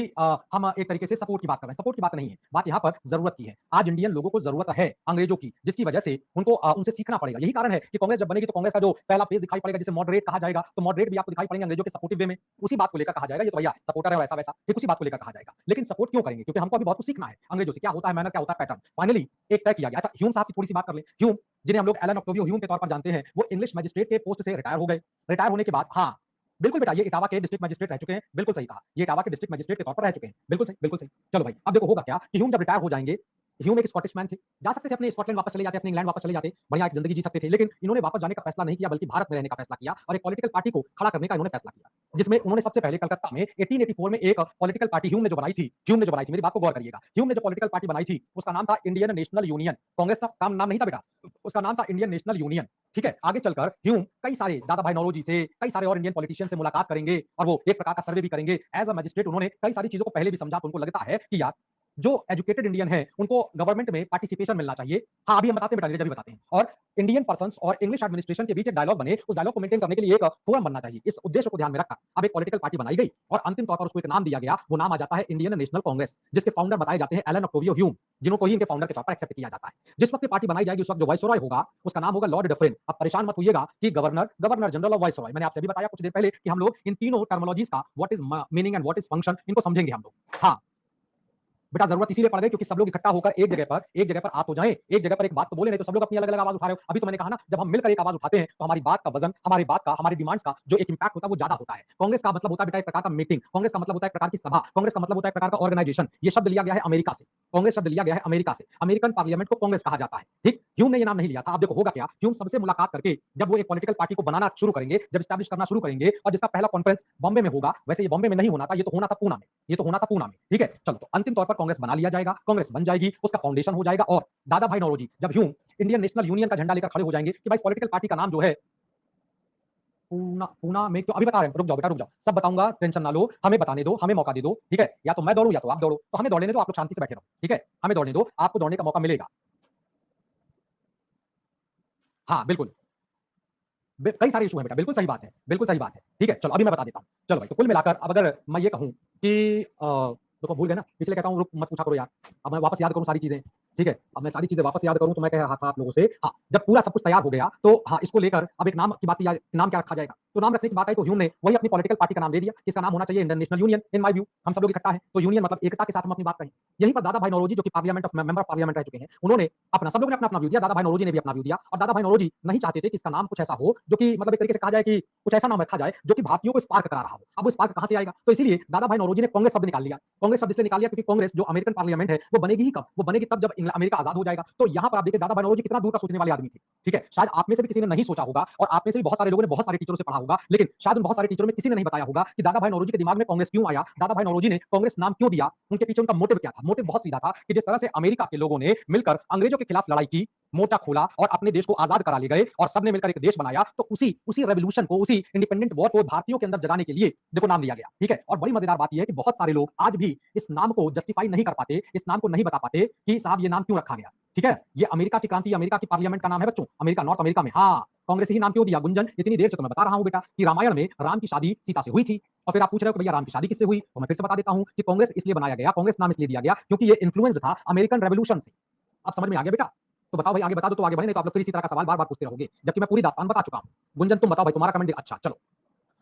हम एक तरीके से सपोर्ट की बात कर रहे हैं। सपोर्ट की बात नहीं है, बात यहाँ पर जरूरत की है। आज इंडियन लोगों को जरूरत है अंग्रेजों की, जिसकी वजह से उनको उनसे सीखना पड़ेगा। यही कारण है कि कांग्रेस जब बनेगी तो कांग्रेस का जो पहला फेज दिखाई पड़ेगा, जिसे मॉडरेट कहा जाएगा, तो मॉडरेट भी आपको दिखाई पड़ेंगे अंग्रेजों के सपोर्टिव वे में। उसी बात को लेकर कहा जाएगा ये तो भैया सपोर्टर है, वैसा वैसा, ठीक उसी बात को लेकर कहा जाएगा। लेकिन सपोर्ट क्यों करेंगे, क्योंकि हमको अभी बहुत कुछ सीखना है अंग्रेजों से, क्या होता है मैनर, क्या होता है पैटर्न। फाइनली एक तय किया गया। अच्छा, ह्यूम साहब की थोड़ी सी बात कर लें। ह्यूम, जिन्हें हम लोग एलन ऑक्टेवियो ह्यूम के तौर पर जानते हैं, वो इंग्लिश मैजिस्ट्रेट के पोस्ट से रिटायर हो गए। रिटायर होने के बाद, हाँ बिल्कुल बेटा, ये इटावा के डिस्ट्रिक्ट मजिस्ट्रेट रह चुके हैं, बिल्कुल सही कहा, ये इटावा के डिस्ट्रिक्ट मजिस्ट्रेट के तौर पर रह चुके हैं, बिल्कुल सही, बिल्कुल सही। चलो भाई, अब देखो होगा क्या कि ह्यूम जब रिटायर हो जाएंगे, ह्यूम एक स्कॉटिश मैन थे, जा सकते थे अपने स्कॉटलैंड वापस चले जाते, अपने इंग्लैंड वापस चले जाते, बढ़िया एक जिंदगी जी सकते थे। लेकिन इन्होंने वापस जाने का फैसला नहीं किया, बल्कि भारत में रहने का फैसला किया और एक पॉलिटिकल पार्टी को खड़ा करने का इन्होंने फैसला किया, जिसमें उन्होंने सबसे पहले कलकत्ता में 1884 में एक पॉलिटिकल पार्टी ह्यूम ने जो बनाई थी, मेरी बात को गौर करिएगा, ह्यूम ने जो पॉलिटिकल पार्टी बनाई थी उसका नाम था इंडियन नेशनल यूनियन। कांग्रेस का काम नाम नहीं था बेटा, उसका नाम था इंडियन नेशनल यूनियन। ठीक है, आगे चलकर ह्यूम कई सारे दादा भाई नौरोजी से, कई सारे और इंडियन पॉलिटिशियन से मुलाकात करेंगे और वो एक प्रकार का सर्वे भी करेंगे। एज अ मैजिस्ट्रेट उन्होंने कई सारी चीजों को पहले भी समझा, तो उनको लगता है कि यार जो एजुकेटेड इंडियन है उनको गवर्नमेंट में पार्टिसिपेशन मिलना चाहिए। हाँ, अभी हम बताते हैं बेटा, जब बताते हैं। और इंडियन पर्सन्स और इंग्लिश एडमिनिस्ट्रेशन के बीच एक डायलॉग बने, उस डायलॉग को मेंटेन करने के लिए एक फोरम बनना चाहिए। इस उद्देश्य को ध्यान में रखकर अब एक पॉलिटिकल पार्टी बनाई गई और अंतिम तौर पर उसको एक नाम दिया गया। वो नाम आ जाता है इंडियन नेशनल कांग्रेस, जिसके फाउंडर बताए जाते हैं एलन ऑक्टेवियो ह्यूम, जिनको ही इनके फाउंडर के तौर पर एक्सेप्ट किया जाता है। जिस वक्त पार्टी बनाई जाएगी उस वक्त जो वाइसरॉय होगा उसका नाम होगा लॉर्ड डफरिन। अब परेशान मत होइएगा कि गवर्नर, गवर्नर जनरल और वाइसरॉय। मैंने आपसे भी बताया कुछ देर पहले कि हम लोग इन तीनों टर्मिनोलॉजीज का what is meaning and what is function, इनको समझेंगे हम लोग। हाँ बेटा, जरूरत इसीलिए पड़ गई क्योंकि सब लोग इकट्ठा होकर एक जगह पर आ तो जाएं, एक जगह पर एक बात तो बोले, नहीं तो सब लोग अपनी अलग अलग आवाज उठा रहे हो। अभी तो मैंने कहा ना, जब हम मिलकर एक आवाज उठाते हैं तो हमारी बात का वजन, हमारी बात का, हमारी डिमांड्स का जो एक इंपैक्ट होता है वो ज्यादा होता है। कांग्रेस का मतलब होता है बेटा एक प्रकार का मीटिंग, कांग्रेस का मतलब होता है एक प्रकार की सभा, कांग्रेस का मतलब होता है एक प्रकार का ऑर्गेनाइजेशन। ये शब्द लिया गया है अमेरिका से, कांग्रेस शब्द लिया गया है अमेरिका से। अमेरिकन पार्लियामेंट को कांग्रेस कहा जाता है, ठीक। ह्यूम ने ये नाम नहीं लिया था। अब देखो होगा क्या, ह्यूम सबसे मुलाकात करके जब वो एक पॉलिटिकल पार्टी को बनाना शुरू करेंगे, जब स्टैब्लिश करना शुरू करेंगे, और जिसका पहला कॉन्फ्रेंस बॉम्बे में होगा, वैसे ये बॉम्बे में नहीं होना था, ये तो होना था पूना में, ये तो होना था पूना में, ठीक है। चलो, तो अंतिम तौर पर कांग्रेस बना लिया जाएगा, कांग्रेस बन जाएगी, उसका फाउंडेशन हो जाएगा। और दादा भाई नौरोजी जब ह्यूम इंडियन नेशनल यूनियन का झंडा लेकर खड़े हो जाएंगे कि भाई पॉलिटिकल पार्टी का नाम जो है पूना, पूना में क्यों, अभी बता रहे हैं, रुक जाओ बेटा रुक जाओ, सब बताऊंगा, टेंशन ना लो, हमें बताने दो, हमें मौका दे दो, ठीक है। या तो मैं दौड़ूं या तो आप दौड़ो, तो हमें दौड़ने दो, आप लोग शांति से बैठे रहो, ठीक है। हमें दौड़ने दो, आपको दौड़ने का मौका मिलेगा। हाँ बिल्कुल, कई सारे इशू हैं बेटा, बिल्कुल सही बात है, बिल्कुल सही बात है, ठीक है। चलो अभी मैं बता देता हूँ। चलो भाई, तो कुल मिलाकर अब अगर मैं ये कहूँ कि देखो भूल गए ना, इसलिए कहता हूँ रुक मत पूछा करो यार, अब मैं वापस याद करूँ सारी चीजें। ठीक है, अब मैं सारी चीजें वापस याद करूं तो मैं कह रहा था आप लोगों से, हाँ, जब पूरा सब कुछ तैयार हो गया तो हाँ, इसको लेकर अब एक नाम की बात, नाम क्या रखा जाएगा। तो नाम रखने की बात आई तो ह्यूम ने वही अपनी पॉलिटिकल पार्टी का नाम दे दिया, इसका नाम होना चाहिए Indian national union. In my view हम सब लोग इकट्ठा है तो यूनियन मतलब एकता के साथ हम अपनी बात कहें। यहीं पर दादा भाई नौरोजी जो कि parliament of member of parliament रह चुके हैं, उन्होंने अपना, सब लोग ने अपना अपना व्यू दिया, दादा भाई नौरोजी ने भी अपना व्यू दिया। और दादा भाई नौरोजी नहीं चाहते थे कि इसका नाम कुछ ऐसा हो जो कि मतलब एक तरीके से कहा जाए कि कुछ ऐसा नाम रखा जाए जो कि भारतीयों को स्पार्क करा रहा हो। अब वो स्पार्क कहां से आएगा, तो इसीलिए दादा भाई नौरोजी ने कांग्रेस शब्द निकाल लिया। कांग्रेस शब्द इसलिए निकाल लिया क्योंकि कांग्रेस जो अमेरिकन पार्लियामेंट है वो बनेगी ही कब, वो बनेगी तब जब अमेरिका आजाद हो जाएगा। तो यहाँ पर आप देखिए दादा भाई नौरोजी कितना दूर का सोचने वाले आदमी थे। ठीक है, शायद आप में से भी किसी ने नहीं सोचा होगा और आप में से भी बहुत सारे लोगों ने बहुत सारे टीचरों से पढ़ा होगा, लेकिन शायद उन बहुत सारे टीचरों में किसी ने नहीं बताया होगा कि दादा भाई नौरोजी के दिमाग में कांग्रेस क्यों आया, दादा भाई नौरोजी ने कांग्रेस नाम क्यों दिया, उनके पीछे उनका मोटिव क्या था। मोटिव बहुत सीधा था कि जिस तरह से अमेरिका के लोगों ने मिलकर अंग्रेजों के खिलाफ लड़ाई की, मोर्चा खोला और अपने देश को आजाद करा ले गए और सबने मिलकर एक देश बनाया, तो उसी उसी रेवोल्यूशन को, उसी इंडिपेंडेंट वॉर को भारतीयों के अंदर जगाने के लिए देखो नाम दिया गया। ठीक है, और बड़ी मजेदार बात यह है कि बहुत सारे लोग आज भी इस नाम को जस्टिफाई नहीं कर पाते, इस नाम को नहीं बता पाते कि साहब ये नाम क्यों रखा गया। ठीक है, ये अमेरिका की क्रांति, अमेरिका की पार्लियामेंट का नाम है बच्चों, अमेरिका, नॉर्थ अमेरिका में। हाँ, कांग्रेस ही नाम क्यों दिया गुंजन, इतनी देर से तो मैं बता रहा हूं बेटा कि रामायण में राम की शादी सीता से हुई थी। और फिर आप पूछ रहे हो कि भैया राम की शादी किससे हुई, तो मैं फिर से बता देता हूं कि कांग्रेस इसलिए बनाया गया, कांग्रेस नाम इसलिए दिया गया क्योंकि ये इन्फ्लुएंस्ड था अमेरिकन रेवोल्यूशन से। अब समझ में आ गया बेटा, तो बताओ भाई, आगे बता दो तो आगे बढ़े, नहीं तो आप लोग फिर इसी तरह का सवाल बार बार पूछते रहोगे जबकि मैं पूरी दास्तान बता चुका हूं। गुंजन तुम बताओ भाई, तुम्हारा कमेंट अच्छा चलो।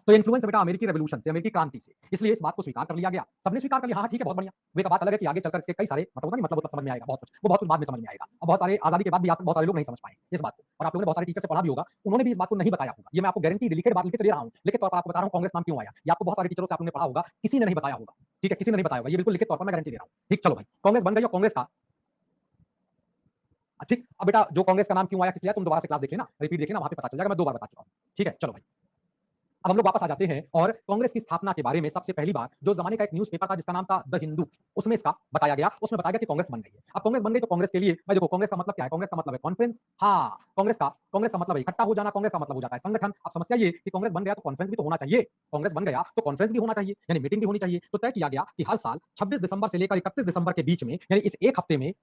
तो इन्फ्लुएंस बेटा अमेरिकी रेवोल्यूशन से, अमेरिकी क्रांति से, इसलिए इस बात को स्वीकार कर लिया गया, सबने स्वीकार कर लिया। हाँ ठीक है, बहुत बढ़िया। वो एक बात अलग है कि आगे चलकर इसके कई सारे मतलब नहीं, मतलब समझ में आएगा बहुत कुछ, वो बहुत कुछ बाद में समझ में आएगा। और बहुत सारे आजादी के बाद भी आज तक बहुत सारे लोग नहीं समझ पाए इस बात को, और आप लोगों ने बहुत सारे टीचर से पढ़ा भी होगा, उन्होंने भी इस बात को नहीं बताया होगा। ये मैं आपको गारंटी लिखित बात लिखित दे रहा हूं, लिखित तौर पर आपको बता रहा हूं कांग्रेस नाम क्यों आया। ये आपको बहुत सारे टीचरों से आपने पढ़ा होगा, किसी ने नहीं बताया होगा। ठीक है, किसी ने नहीं बताया होगा, ये बिल्कुल लिखित तौर पर मैं गारंटी दे रहा हूं। ठीक, चलो भाई, कांग्रेस बन गई और कांग्रेस का ठीक। अब बेटा जो कांग्रेस का नाम क्यों आया, किस लिए, तुम दोबारा से क्लास देख लेना, रिपीट देख लेना, वहां पे पता चल जाएगा, मैं 2 बार बता चुका हूं। ठीक है, चलो भाई, अब हम लोग वापस आ जाते हैं और कांग्रेस की स्थापना के बारे में सबसे पहली बार जो जमाने का एक न्यूज़पेपर था जिसका नाम था द हिंदू, उसमें इसका बताया गया, उसमें बताया गया कि कांग्रेस बन गई है। अब कांग्रेस बन गई तो कांग्रेस के लिए भाई देखो, कांग्रेस का मतलब क्या है, कांग्रेस का मतलब है कॉन्फ्रेंस। हाँ, कांग्रेस का मतलब है इकट्ठा हो जाना, कांग्रेस का मतलब हो जाता है संगठन। अब समस्या ये कि कांग्रेस बन गया तो कॉन्फ्रेंस भी तो होना चाहिए, कांग्रेस बन गया तो कॉन्फ्रेंस भी होना चाहिए, यानी मीटिंग भी होनी चाहिए। तो तय किया गया कि हर साल 26 दिसंबर से लेकर 31 दिसंबर के बीच में, यानी इस एक हफ्ते में,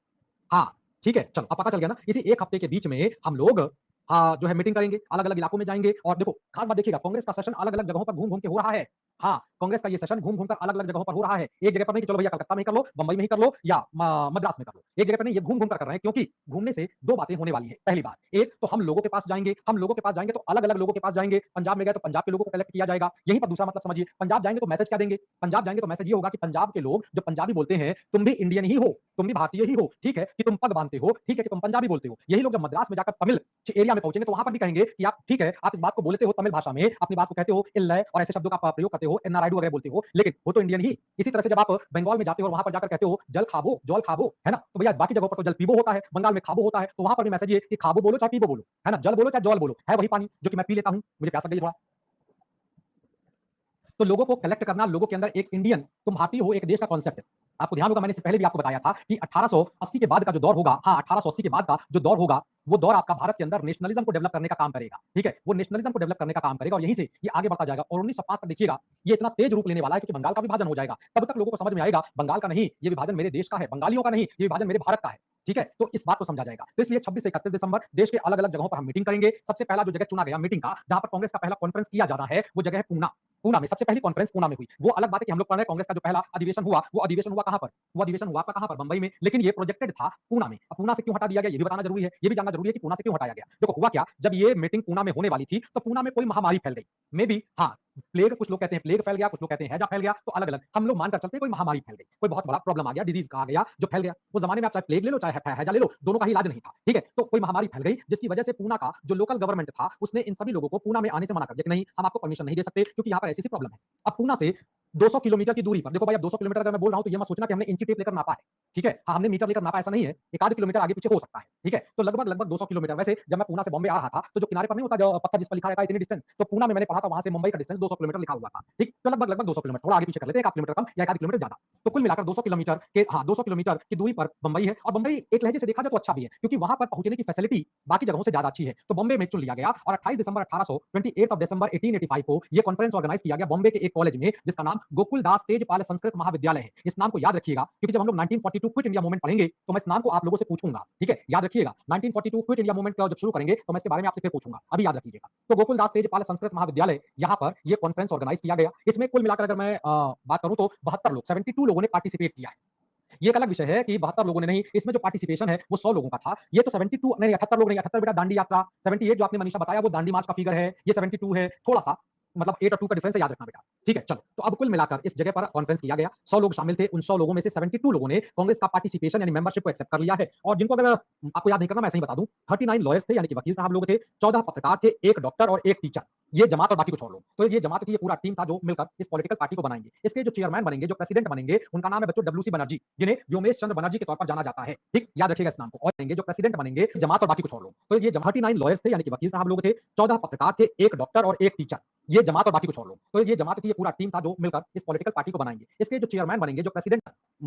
हाँ, ठीक है, चलो अब पता चल गया ना, इसी एक हफ्ते के बीच में हम लोग जो है मीटिंग करेंगे, अलग-अलग इलाकों में जाएँगे। और देखो खास बात देखिएगा, कांग्रेस का सेशन अलग-अलग जगहों पर घूम-घूम के हो रहा है। हाँ, कांग्रेस का ये सेशन घूम-घूम कर अलग-अलग जगहों पर हो रहा है। एक जगह पर नहीं कि चलो भैया कलकत्ता में ही कर लो, बंबई में ही कर लो या मद्रास में कर लो। एक जगह पे नहीं, ये घूम-घूम कर रहे हैं क्योंकि घूमने से 2 बातें होने वाली हैं। पहली बात, एक तो हम लोगों के पास जाएँगे, हम लोगों के पास जाएँगे तो अलग-अलग लोगों के पास जाएँगे। पंजाब में गए तो पंजाब के लोगों को कलेक्ट किया जाएगा। यहीं पर दूसरा मतलब समझिए, पंजाब जाएँगे तो मैसेज क्या देंगे? पंजाब जाएँगे तो मैसेज ये होगा कि पंजाब के लोग जो पंजाबी बोलते हैं, तुम भी इंडियन ही हो, तुम भी भारतीय ही हो, ठीक है? कि तुम पग बांधते हो, ठीक है? कि तुम पंजाबी बोलते हो। यही लोग जब मद्रास में जाकर तमिल एरिया में पहुंचेंगे तो वहां पर भी कहेंगे कि आप ठीक है, आप इस बात को बोलते हो तमिल भाषा में, अपनी बात को कहते हो इल्लय और ऐसे शब्दों का प्रयोग करते हो, एन्नाराइडू वगैरह बोलते हो, लेकिन वो तो इंडियन ही। इसी तरह से जब आप बंगाल में जाते हो और वहां पर जाकर कहते हो जल खाबो, जल खाबो, है ना? तो भैया बाकी जगहों पर तो जल पीबो होता है, बंगाल में खाबो होता है, तो वहां पर भी मैसेज ये कि खाबो बोलो चाहे पीबो बोलो, है ना? जल बोलो चाहे जौल बोलो, है वही पानी जो कि मैं पी लेता हूं, मुझे प्यास लग गई थोड़ा। तो लोगों को कलेक्ट करना, लोगों के अंदर एक इंडियन, तुम भारतीय हो, एक देश का कॉन्सेप्ट है। आपको ध्यान होगा मैंने इससे पहले भी आपको बताया था कि 1880 के बाद का जो दौर होगा, हाँ 1880 के बाद का जो दौर होगा, वो दौर आपका भारत के अंदर नेशनलिज्म को डेवलप करने का काम करेगा। ठीक है, वो नेशनलिज्म को डेवलप करने का काम करेगा और यहीं से ये आगे बढ़ता जाएगा और 1905 तक देखिएगा ये इतना तेज रूप लेने वाला है क्योंकि बंगाल का विभाजन हो जाएगा। तब तक लोगों को समझ में आएगा बंगाल का नहीं, ये विभाजन मेरे देश का है, बंगालियों का नहीं, ये विभाजन मेरे भारत का है। ठीक है, तो इस बात को समझा जाएगा। तो इसलिए 26 से 31 दिसंबर देश के अलग-अलग जगहों पर हम मीटिंग करेंगे। सबसे पहला जो जगह चुना गया मीटिंग का, जहां पर कांग्रेस का पहला कॉन्फ्रेंस किया जाना है, वो जगह है पूना। पूना में सबसे पहली कॉन्फ्रेंस पूना में हुई। वो अलग बात है कि हम लोग पढ़ रहे हैं कांग्रेस का जो पहला अधिवेशन हुआ, वो अधिवेशन हुआ कहां पर? वो अधिवेशन हुआ आपका कहां पर? बंबई में, लेकिन ये प्रोजेक्टेड था पूना में। अब पूना से क्यों हटा दिया गया ये भी बताना जरूरी है, ये भी जानना जरूरी है कि पूना से क्यों हटाया गया। देखो हुआ क्या, जब ये मीटिंग पूना में होने वाली थी तो पूना में कोई महामारी फैल गई। मे बी हाँ, प्लेग, कुछ लोग कहते हैं प्लेग फैल गया, कुछ लोग कहते हैं हैजा फैल गया, तो अलग अलग हम लोग मानकर चलते हैं कोई महामारी फैल गई, कोई बहुत बड़ा प्रॉब्लम आ गया, डिजीज आ गया जो फैल गया। उस जमाने में आप चाहे प्लेग ले लो चाहे हैजा ले लो, दोनों का ही इलाज नहीं था। ठीक है, तो कोई महामारी फैल गई जिसकी वजह से पूना का जो लोकल गवर्नमेंट था उसने इन सभी लोगों को पूना में आने से मना कर दिया कि नहीं, हम आपको परमिशन नहीं दे सकते क्योंकि यहाँ पर ऐसी प्रॉब्लम है। अब पूना से 200 किलोमीटर की दूरी पर, देखो भाई अब 200 किलोमीटर अगर मैं बोल रहा हूं तो ये मत सोचना कि हमने इंची टेप लेकर नापा है। ठीक है, हाँ हमने मीटर लेकर नापा, ऐसा नहीं है, एक आध किलोमीटर आगे पीछे हो सकता है। ठीक है, तो लगभग लगभग 200 किलोमीटर। वैसे जब मैं पूना से बॉम्बे आ रहा था तो जो किनारे पर नहीं होता जो पत्थर जिस पर लिखा रहता है इतनी डिस्टेंस, तो पूना में मैंने पढ़ा था वहां से मुंबई का डिस्टेंस 200 किलोमीटर लिखा हुआ था। ठीक, तो लगभग लगभग 200 किलोमीटर, थोड़ा आगे पीछे कर लेते हैं, एक आध किलोमीटर कम या एक आध किलोमीटर ज्यादा। तो कुल मिलाकर 200 किलोमीटर के, हाँ 200 किलोमीटर की दूरी पर बंबई है। और बंबई एक लहजे से देखा जाए तो अच्छा भी है क्योंकि वहां पर पहुंचने की फैसिलिटी बाकी जगहों से ज्यादा अच्छी है, तो बॉम्बे में चुन लिया गया। और 28 दिसंबर 1800 28 दिसंबर 1885 को ये कॉन्फ्रेंस ऑर्गेनाइज किया गया बॉम्बे के एक कॉलेज में जिसका नाम गोकुल दास तेजपाल संस्कृत महाविद्यालय है। इस नाम को याद रखिएगा क्योंकि जब हम लोग 1942 क्विट इंडिया मूवमेंट पढ़ेंगे तो मैं इस नाम को आप लोगों से पूछूंगा। ठीक है, याद रखिएगा 1942 क्विट इंडिया मूवमेंट का जब शुरू करेंगे तो मैं इसके बारे में आपसे फिर पूछूंगा, अभी याद रखिएगा। तो गोकुल दास तेजपाल संस्कृत महाविद्यालय, यहाँ पर ये कॉन्फ्रेंस ऑर्गेनाइज किया गया। इसमें कुल मिलाकर अगर मैं बात करूं तो 72 लोग 72 लोगों ने पार्टिसिपेट किया है। ये एक अलग विषय है कि 72 लोगों ने नहीं, इसमें जो पार्टिसिपेशन है वो 100 लोगों का था। ये तो 72 नहीं 78 लोग नहीं, 78 बेटा दांडी यात्रा, 78 जो आपने मनीषा बताया वो दांडी मार्च का फिगर है, ये 72 है, थोड़ा-सा मतलब 8 और 2 का डिफरेंस है, याद रखना बेटा। ठीक है, चलो। तो अब कुल मिलाकर इस जगह पर कॉन्फ्रेंस किया गया, 100 लोग शामिल थे, उन 100 लोगों में से 72 लोगों ने कांग्रेस का पार्टिसिपेशन यानी मेंबरशिप को एक्सेप्ट कर लिया है। और जिनको अगर आपको याद नहीं करना मैं ऐसे ही बता दूं, 39 लॉयर्स थे यानी कि वकील साहब लोग थे, 14 पत्रकार थे, 1 डॉक्टर और 1 टीचर। ये जमात और बाकी कुछ और लोग। तो ये जमात की ये पूरा टीम था जो मिलकर इस पॉलिटिकल पार्टी को बनाएंगे। इसके जो चेयरमैन बनेंगे, जो प्रेसिडेंट बनेंगे, उनका नाम है बच्चों डब्ल्यूसी बनर्जी, जिन्हें व्योमेश चंद्र बनर्जी के तौर पर जाना जाता है। ठीक, याद रखिएगा इस नाम को। और जो प्रेसिडेंट बनेंगे जमात और बाकी कुछ और लोग। तो ये 39 लॉयर्स थे यानी कि वकील साहब लोग थे, 14 पत्रकार थे, 1 डॉक्टर और 1 टीचर। ये जमात और बाकी कुछ और लोग। तो ये जमात की ये पूरा टीम था जो मिलकर इस पॉलिटिकल पार्टी को बनाएंगे। इसके जो चेयरमैन बनेंगे, जो प्रेसिडेंट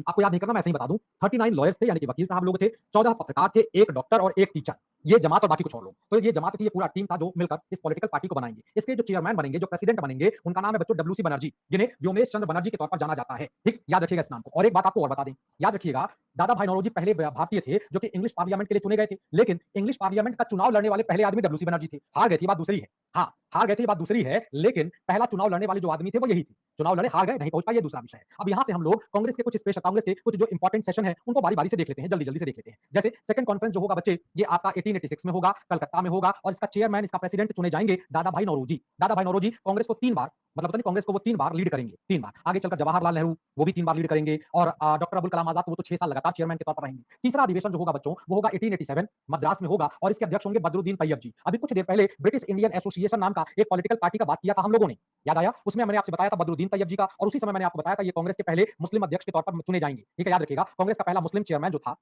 आपको याद नहीं करना मैं ऐसे ही बता दूं, 39 लॉयर्स थे यानी कि वकील साहब लोग थे, 14 पत्रकार थे, 1 डॉक्टर और 1 टीचर। ये जमात और बाकी कुछ और लोग। तो ये जमात की ये पूरा टीम था जो मिलकर इस पॉलिटिकल पार्टी को बनाएंगे। इसके जो चेयरमैन बनेंगे, जो प्रेसिडेंट बनेंगे, उनका नाम है बच्चों डब्ल्यूसी बनर्जी, जिन्हें व्योमेश चंद्र बनर्जी के तौर पर जाना जाता है। ठीक, याद रखिएगा इस नाम को। और एक बात आपको और बता दें, याद रखिएगा, दादा भाई नौरोजी पहले भारतीय थे जो कि इंग्लिश पार्लियामेंट के लिए चुने गए थे, लेकिन इंग्लिश पार्लियामेंट का चुनाव लड़ने वाले पहले आदमी डब्ल्यूसी बनर्जी थे। हार गए थे, बात दूसरी है। हाँ, हार गए थे, बात दूसरी है, लेकिन पहला चुनाव लड़ने वाले जो आदमी थे वो यही थे। चुनाव लड़े, हार गए, नहीं पहुंच पाए, ये दूसरा विषय है। अब यहां से हम लोग कांग्रेस के कुछ स्पेशल, कांग्रेस के कुछ जो इंपॉर्टेंट सेशन है उनको बारी बारी से देख लेते हैं, जल्दी जल्दी से देख लेते हैं। जैसे सेकंड कॉन्फ्रेंस जो होगा बच्चे, ये आपका 1886 में होगा, कलकत्ता में होगा, और इसका चेयरमैन, इसका प्रेसिडेंट चुने जाएंगे दादा भाई नौरोजी। दादा भाई नौरोजी कांग्रेस को 3 बार, मतलब पता नहीं कांग्रेस को वो 3 बार लीड करेंगे, 3 बार। आगे चलकर जवाहरलाल नेहरू वो भी 3 बार लीड करेंगे, और डॉक्टर अब्दुल कलाम आजाद वो तो 6 साल लगातार चेयरमैन के तौर पर रहेंगे। तीसरा अधिवेशन जो होगा बच्चों वो होगा 1887 मद्रास में होगा, और इसके अध्यक्ष होंगे बदरुद्दीन तैयब जी। अभी कुछ देर पहले ब्रिटिश इंडियन एसोसिएशन नाम का एक पॉलिटिकल पार्टी का बात किया था हम लोगों ने, याद आया? उसमें मैंने आपसे बताया था बदरुद्दीन तैयब जी का, और उसी समय मैंने आपको बताया था ये कांग्रेस के पहले मुस्लिम अध्यक्ष के तौर पर चुने जाएंगे। ठीक है, याद रखिएगा, कांग्रेस का पहला मुस्लिम चेयरमैन जो था,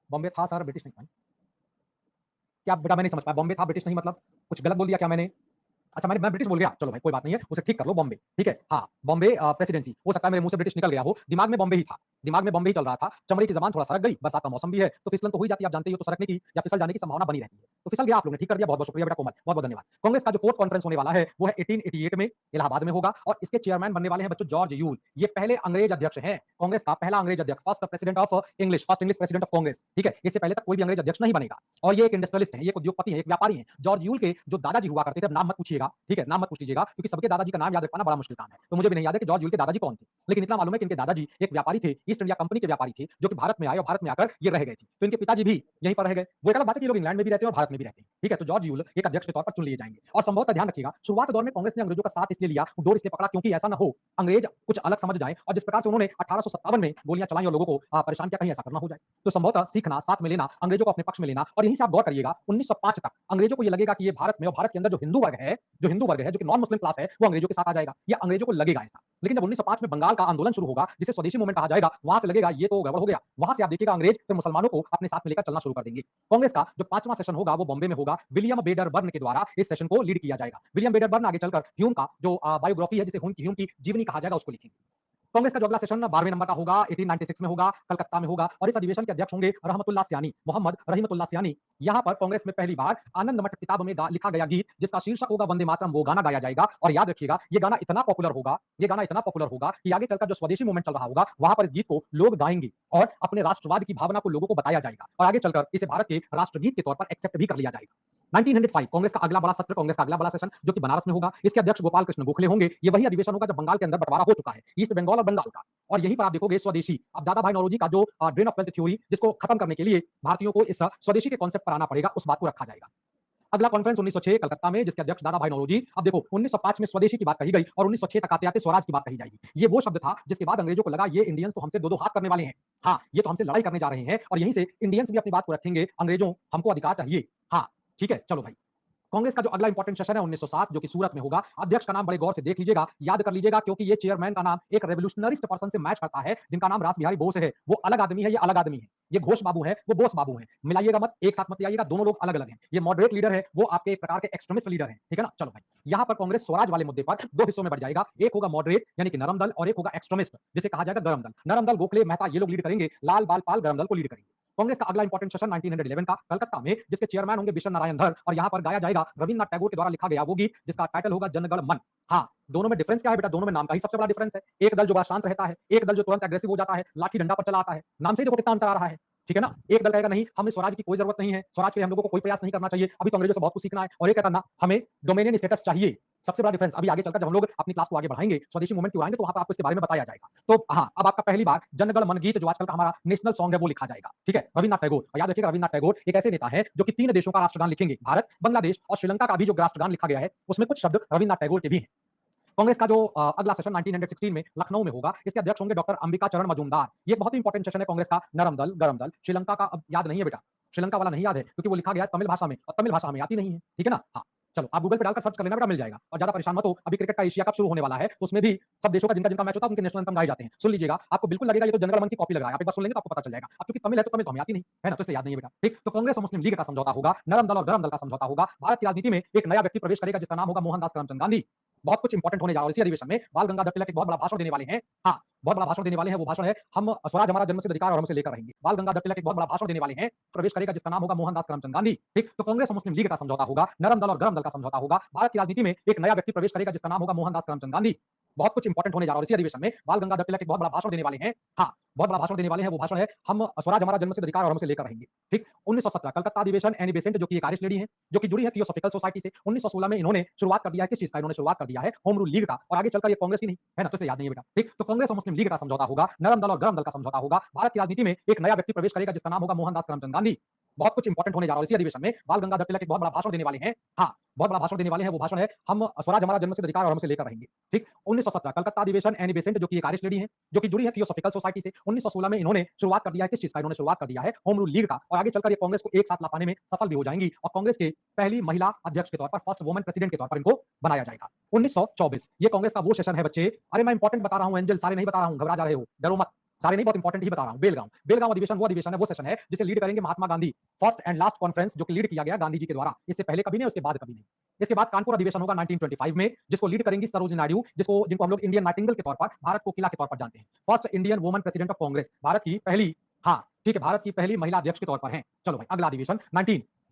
बॉम्बे था सर, ब्रिटिश नहीं था। क्या बेटा मैं नहीं समझ पाया, बॉम्बे था ब्रिटिश नहीं मतलब कुछ गलत बोल दिया क्या मैंने? अच्छा मैं ब्रिटिश बोल गया, चलो भाई कोई बात नहीं है, उसे ठीक कर लो, बॉम्बे। ठीक है, हाँ बॉम्बे प्रेसिडेंसी। हो सकता है मेरे मुंह से ब्रिटिश निकल गया हो, दिमाग में बॉम्बे ही था, दिमाग में बॉम्बे ही चल रहा था। चमड़ी की जबान थोड़ा सरक गई, बरसात का मौसम भी है तो फिसलन तो हो ही जाती है, आप जानते ही हो, तो सरकने की या फिसल जाने की संभावना बनी रहती है। तो फिसल गया, आप लोगों ने ठीक कर दिया, बहुत बहुत शुक्रिया बेटा कोमल, बहुत बहुत धन्यवाद। कांग्रेस का जो फोर्थ कॉन्फ्रेंस होने वाला है वो है 1888 में इलाहाबाद में होगा, और इसके चेयरमैन बनने वाले हैं बच्चों जॉर्ज यूल। ये पहले अंग्रेज अध्यक्ष हैं, कांग्रेस का पहला अंग्रेज अध्यक्ष, first president of English, first English president of Congress. ठीक है, इससे पहले तक कोई भी अंग्रेज अध्यक्ष नहीं बनेगा। और ये एक इंडस्ट्रियलिस्ट है, ये एक उद्योगपति है, एक व्यापारी है। जॉर्ज यूल के जो दादाजी हुआ करते थे, नाम मत पूछिएगा, ठीक है, नाम मत पूछ लीजिएगा, क्योंकि सबके दादाजी का नाम याद रख पाना बड़ा मुश्किल काम है। तो मुझे भी नहीं याद है कि जॉर्ज यूल के दादाजी कौन थे, लेकिन इतना मालूम है कि इनके दादाजी एक व्यापारी थे, ईस्ट इंडिया कंपनी के व्यापारी थे, जो कि भारत में आए और भारत में आकर ये रह गए थे। तो इनके पिताजी भी यहीं पर रह गए। वो एक अलग बात है कि ये लोग इंग्लैंड में भी रहते हैं और भारत में भी रहते हैं। ठीक है, तो जॉर्ज यूल एक अध्यक्ष के तौर पर चुन लिए जाएंगे। और संभवतः ध्यान रखिएगा, शुरुआत दौर में कांग्रेस ने अंग्रेजों का साथ इसलिए लिया, डोर इसलिए पकड़ा क्योंकि ऐसा न हो अंग्रेज कुछ अलग समझ जाए, और जिस प्रकार से उन्होंने 1857 में गोलियां चलाई और लोगों को परेशान किया, कहीं ऐसा करना हो जाए। तो संभवतः सीखना, साथ में लेना, अंग्रेजों को अपने पक्ष में लेना, और यहीं से आप गौर करिएगा 1905 तक अंग्रेजों को ये लगेगा कि ये भारत में और भारत के अंदर जो हिंदू वर्ग है, जो हिंदू वर्ग है, जो कि नॉन मुस्लिम क्लास है, वो अंग्रेजों के साथ आ जाएगा, या अंग्रेजों को लगेगा ऐसा। लेकिन जब 1905 में बंगाल का आंदोलन शुरू होगा, जिसे स्वदेशी मूवमेंट कहा जाएगा, वहां से लगेगा ये तो गड़बड़ हो गया। वहां से आप देखिएगा अंग्रेज फिर मुसलमानों को अपने साथ में लेकर चलना शुरू कर देंगे। कांग्रेस का जो 5वां सेशन होगा वो बॉम्बे में होगा, विलियम बेडरबर्न के द्वारा इस सेशन को लीड किया जाएगा। विलियम बेडरबर्न आगे चलकर ह्यूम का जो बायोग्राफी है, जिसे ह्यूम की जीवनी कहा जाएगा, उसको लिखेंगे। कांग्रेस का जो अगला सेशन 12वें नंबर का होगा, 1896 में होगा, कलकत्ता में होगा, और इस अधिवेशन के अध्यक्ष होंगे रहमतुल्लाह सियानी, मोहम्मद रहमतुल्लाह सियानी। यहाँ पर कांग्रेस में पहली बार आनंद मठ किताब में लिखा गया गीत, जिसका शीर्षक होगा वंदे मातरम, वो गाना गाया जाएगा। और याद रखिएगा, ये गाना इतना पॉपुलर होगा, ये गाना इतना पॉपुलर होगा कि आगे चलकर जो स्वदेशी मूवमेंट चल रहा होगा, वहां पर इस गीत को लोग गाएंगे और अपने राष्ट्रवाद की भावना को लोगों को बताया जाएगा, और आगे चलकर इसे भारत के राष्ट्रगीत के तौर पर एक्सेप्ट भी कर लिया जाएगा। 1905 कांग्रेस का अगला बड़ा सत्र, कांग्रेस का अगला बड़ा सेशन, जो कि बनारस में होगा। इसके अध्यक्ष गोपाल कृष्ण गोखले होंगे। ये वही अधिवेशन होगा जब बंगाल के अंदर बंटवारा हो चुका है, ईस्ट बंगाल और बंगाल का। और यहीं पर आप देखोगे स्वदेशी, अब दादा भाई नौरोजी का जो ड्रेन ऑफ वेल्थ थ्योरी, जिसको खत्म करने के लिए भारतीयों को इस स्वदेशी के कॉन्सेप्ट पर आना पड़ेगा, उस बात को रखा जाएगा। अगला कॉन्फ्रेंस 1906 कलकत्ता में, जिसके अध्यक्ष दादा भाई नौरोजी। अब देखो 1905 में स्वदेशी की बात कही गई, और 1906 तक आते आते स्वराज की बात कही जाएगी। ये वो शब्द था जिसके बाद अंग्रेजों को लगा ये इंडियंस तो हमसे दो दो हाथ करने वाले हैं, हाँ ये तो हमसे लड़ाई करने जा रहे हैं, और यहीं से इंडियंस भी अपनी बात को रखेंगे, अंग्रेजों हमको अधिकार चाहिए। हाँ ठीक है, चलो भाई। कांग्रेस का जो अगला इंपॉर्टेंट सेशन है 1907, जो कि सूरत में होगा। अध्यक्ष का नाम बड़े गौर से देख लीजिएगा, याद कर लीजिएगा, क्योंकि ये चेयरमैन का नाम एक रेवोल्यूशनरिस्ट पर्सन से मैच करता है, जिनका नाम रास बिहारी बोस है। वो अलग आदमी है, ये अलग आदमी है। ये घोष बाबू है, वो बोस बाबू है। मिलाइएगा मत, एक साथ मत आइएगा, दोनों लोग अलग अलग हैं। ये मॉडरेट लीडर है, वो आपके एक प्रकार के एक्सट्रीमिस्ट लीडर है, ठीक है ना। चलो भाई, यहाँ पर कांग्रेस स्वराज वाले मुद्दे पर दो हिस्सों में बढ़ जाएगा। एक होगा मॉडरेट यानी कि नरम दल, और एक होगा एक्सट्रीमिस्ट, जिसे कहा जाएगा गरम दल। नरम दल गोखले मेहता ये लोग लीड करेंगे, लाल बाल पाल गरम दल को लीड करेंगे। कांग्रेस का अगला इंपॉर्टेंट सेशन 1911 का कलकत्ता में, जिसके चेयरमैन होंगे बिशन नारायण धर, और यहाँ पर गाया जाएगा रविन्द्रनाथ टैगोर के द्वारा लिखा गया वो गीत, जिसका टाइटल होगा जनगण मन। हाँ, दोनों में डिफरेंस क्या है बेटा? दोनों में नाम का ही सबसे बड़ा डिफरेंस है। एक दल जो बड़ा शांत रहता है, एक दल जो तुरंत एग्रेसिव हो जाता है, लाठी डंडा पर चला आता है। नाम से ही देखो कितना अंतर आ रहा है। ठीक है ना? एक दल कहेगा नहीं, हमें स्वराज की कोई जरूरत नहीं है, स्वराज के लिए हम लोगों को कोई प्रयास नहीं करना चाहिए, अभी तो अंग्रेजों से बहुत कुछ सीखना है। और ये कहता ना, हमें डोमिनियन स्टेटस चाहिए। सबसे बड़ा डिफरेंस अभी आगे चलकर जब हम लोग अपनी क्लास को आगे बढ़ाएंगे, स्वदेशी मूवमेंट की ओर आएंगे, तो वहां पर आपको इसके बारे में बताया जाएगा। तो हाँ, अब आपका पहली बार जनगण मन गीत जो आजकल का हमारा नेशनल सॉन्ग है वो लिखा जाएगा। ठीक है, रविन्द्रनाथ टैगोर। और याद रखिएगा, रविन्द्रनाथ टैगोर एक ऐसे नेता है जो कि 3 देशों का राष्ट्रगान लिखेंगे, भारत, बांग्लादेश और श्रीलंका का भी जो राष्ट्रगान लिखा गया है उसमें कुछ शब्द रविन्द्रनाथ टैगोर के भी हैं। कांग्रेस का जो अगला सेशन 1916 में लखनऊ में होगा, इसके अध्यक्ष होंगे डॉक्टर अंबिका चरण मजूमदार। ये बहुत ही इंपॉर्टेंट सेशन है कांग्रेस का। नरम दल, गरम दल, श्रीलंका का अब याद नहीं है बेटा, श्रीलंका वाला नहीं याद है क्योंकि वो लिखा गया है तमिल भाषा में और तमिल भाषा हमें आती नहीं है। ठीक है ना? हाँ, चलो आप गूगल पे डालकर सर्च कर लेना बेटा, मिल जाएगा। और ज्यादा परेशान मत हो, अभी क्रिकेट का एशिया कप शुरू होने वाला है, तो उसमें भी सब देशों का जिनका जिनका मैच होता है उनके नेशनल एंथम गाए जाते हैं। सुन लीजिएगा, आपको बिल्कुल लगेगा ये तो जनगण मन की कॉपी लग रहा है। आप एक बार सुन लेंगे तो आपको पता चल जाएगा। अब चूंकि तमिल है तो तमिल तो हमें आती नहीं है ना, तो इसलिए याद नहीं है बेटा। ठीक, तो कांग्रेस और मुस्लिम लीग का समझौता होगा, नरम दल और गरम दल का समझौता होगा। भारत की राजनीति में एक नया व्यक्ति प्रवेश करेगा जिसका नाम होगा मोहनदास करमचंद गांधी। बहुत कुछ इंपॉर्टेंट होने जा रहा है इसी अधिवेशन में। बाल गंगाधर तिलक एक बहुत बड़ा भाषण देने वाले हैं। हाँ, बहुत बड़ा भाषण देने वाले हैं। वो भाषण है, हम स्वराज हमारा जन्मसिद्ध अधिकार और हम उसे लेकर रहेंगे। बाल गंगाधर तिलक एक बहुत बड़ा भाषण देने वाले हैं, प्रवेश करेगा जिसका नाम होगा मोहनदास करमचंद गांधी। ठीक, तो कांग्रेस और मुस्लिम लीग का समझौता होगा, नरम दल और गरम दल का समझौता होगा। भारत की राजनीति में एक नया व्यक्ति प्रवेश करेगा जिसका नाम होगा मोहनदास करमचंद गांधी। बहुत कुछ इंपॉर्टेंट होने जा रहा है इसी अधिवेशन में। बाल गंगाधर तिलक एक बहुत बड़ा भाषण देने वाले हैं। हाँ, बहुत बड़ा भाषण देने वाले हैं। वो भाषण है, हम स्वराज हमारा जन्मसिद्ध अधिकार और हम उसे लेकर रहेंगे। ठीक, 1917 कलकत्ता अधिवेशन, एनी बेसेंट जो कि एक आयरिश लेडी है, जो कि जुड़ी है थियोसॉफिकल सोसाइटी से। 1916 में इन्होंने शुरुआत कर दिया है, किस चीज का इन्होंने शुरुआत कर दिया है, होम रूल लीग का। और आगे चलकर ये कांग्रेस की नहीं है ना, तो इसलिए याद नहीं है बेटा। ठीक, तो कांग्रेस और मुस्लिम लीग का समझौता होगा, नरम दल और गरम दल का समझौता होगा। भारत की राजनीति में एक नया व्यक्ति प्रवेश करेगा जिसका नाम होगा मोहनदास करमचंद गांधी। बहुत कुछ इंपॉर्टेंट होने जा रहा है इसी अधिवेशन में। बाल गंगाधर तिलक एक बहुत बड़ा भाषण देने वाले हैं। हाँ, बहुत बड़ा भाषण देने वाले हैं। वो भाषण है, हम स्वराज हमारा जन्मसिद्ध अधिकार और हम उसे लेकर रहेंगे। ठीक, 1917 कलकत्ता अधिवेशन, एनी बेसेंट जो कि एक आयरिश लेडी है, जो कि जुड़ी है थियोसॉफिकल सोसाइटी से। 1916 में इन्होंने शुरुआत कर दिया है, किस चीज का इन्होंने शुरुआत कर दिया है, होम रूल लीग का। और आगे चलकर ये कांग्रेस को एक साथ ला पाने में सफल भी हो जाएंगी और कांग्रेस के पहली महिला अध्यक्ष के तौर पर, फर्स्ट वुमन प्रेसिडेंट के तौर पर इनको बनाया जाएगा। 1924 ये कांग्रेस का वो सेशन है बच्चे। अरे मैं इंपॉर्टेंट बता रहा हूं एंजल, सारे नहीं बता रहा हूं, घबरा जा रहे हो, डरो मत। सारे नहीं, बहुत इंपॉर्टेंट ही बता रहा हूं। बेलगांव, बेलगांव अधिवेशन वो अधिवेशन है, वो सेशन है जिसे लीड करेंगे Mahatma Gandhi. First and last conference जो कि लीड किया गया गांधी जी के द्वारा। इससे पहले कभी नहीं, उसके बाद कभी नहीं। इसके बाद कानपुर अधिवेशन होगा 1925 में, जिसको लीड करेंगी सरोजिनी नायडू, जिनको हम लोग इंडियन नाइटिंगेल के तौर पर, भारत को किला के तौर पर जानते हैं। First Indian woman president of Congress, Bharat की पहली, हाँ ठीक है, भारत की पहली महिला अध्यक्ष के तौर पर हैं। चलो भाई, अगला अधिवेशन 19,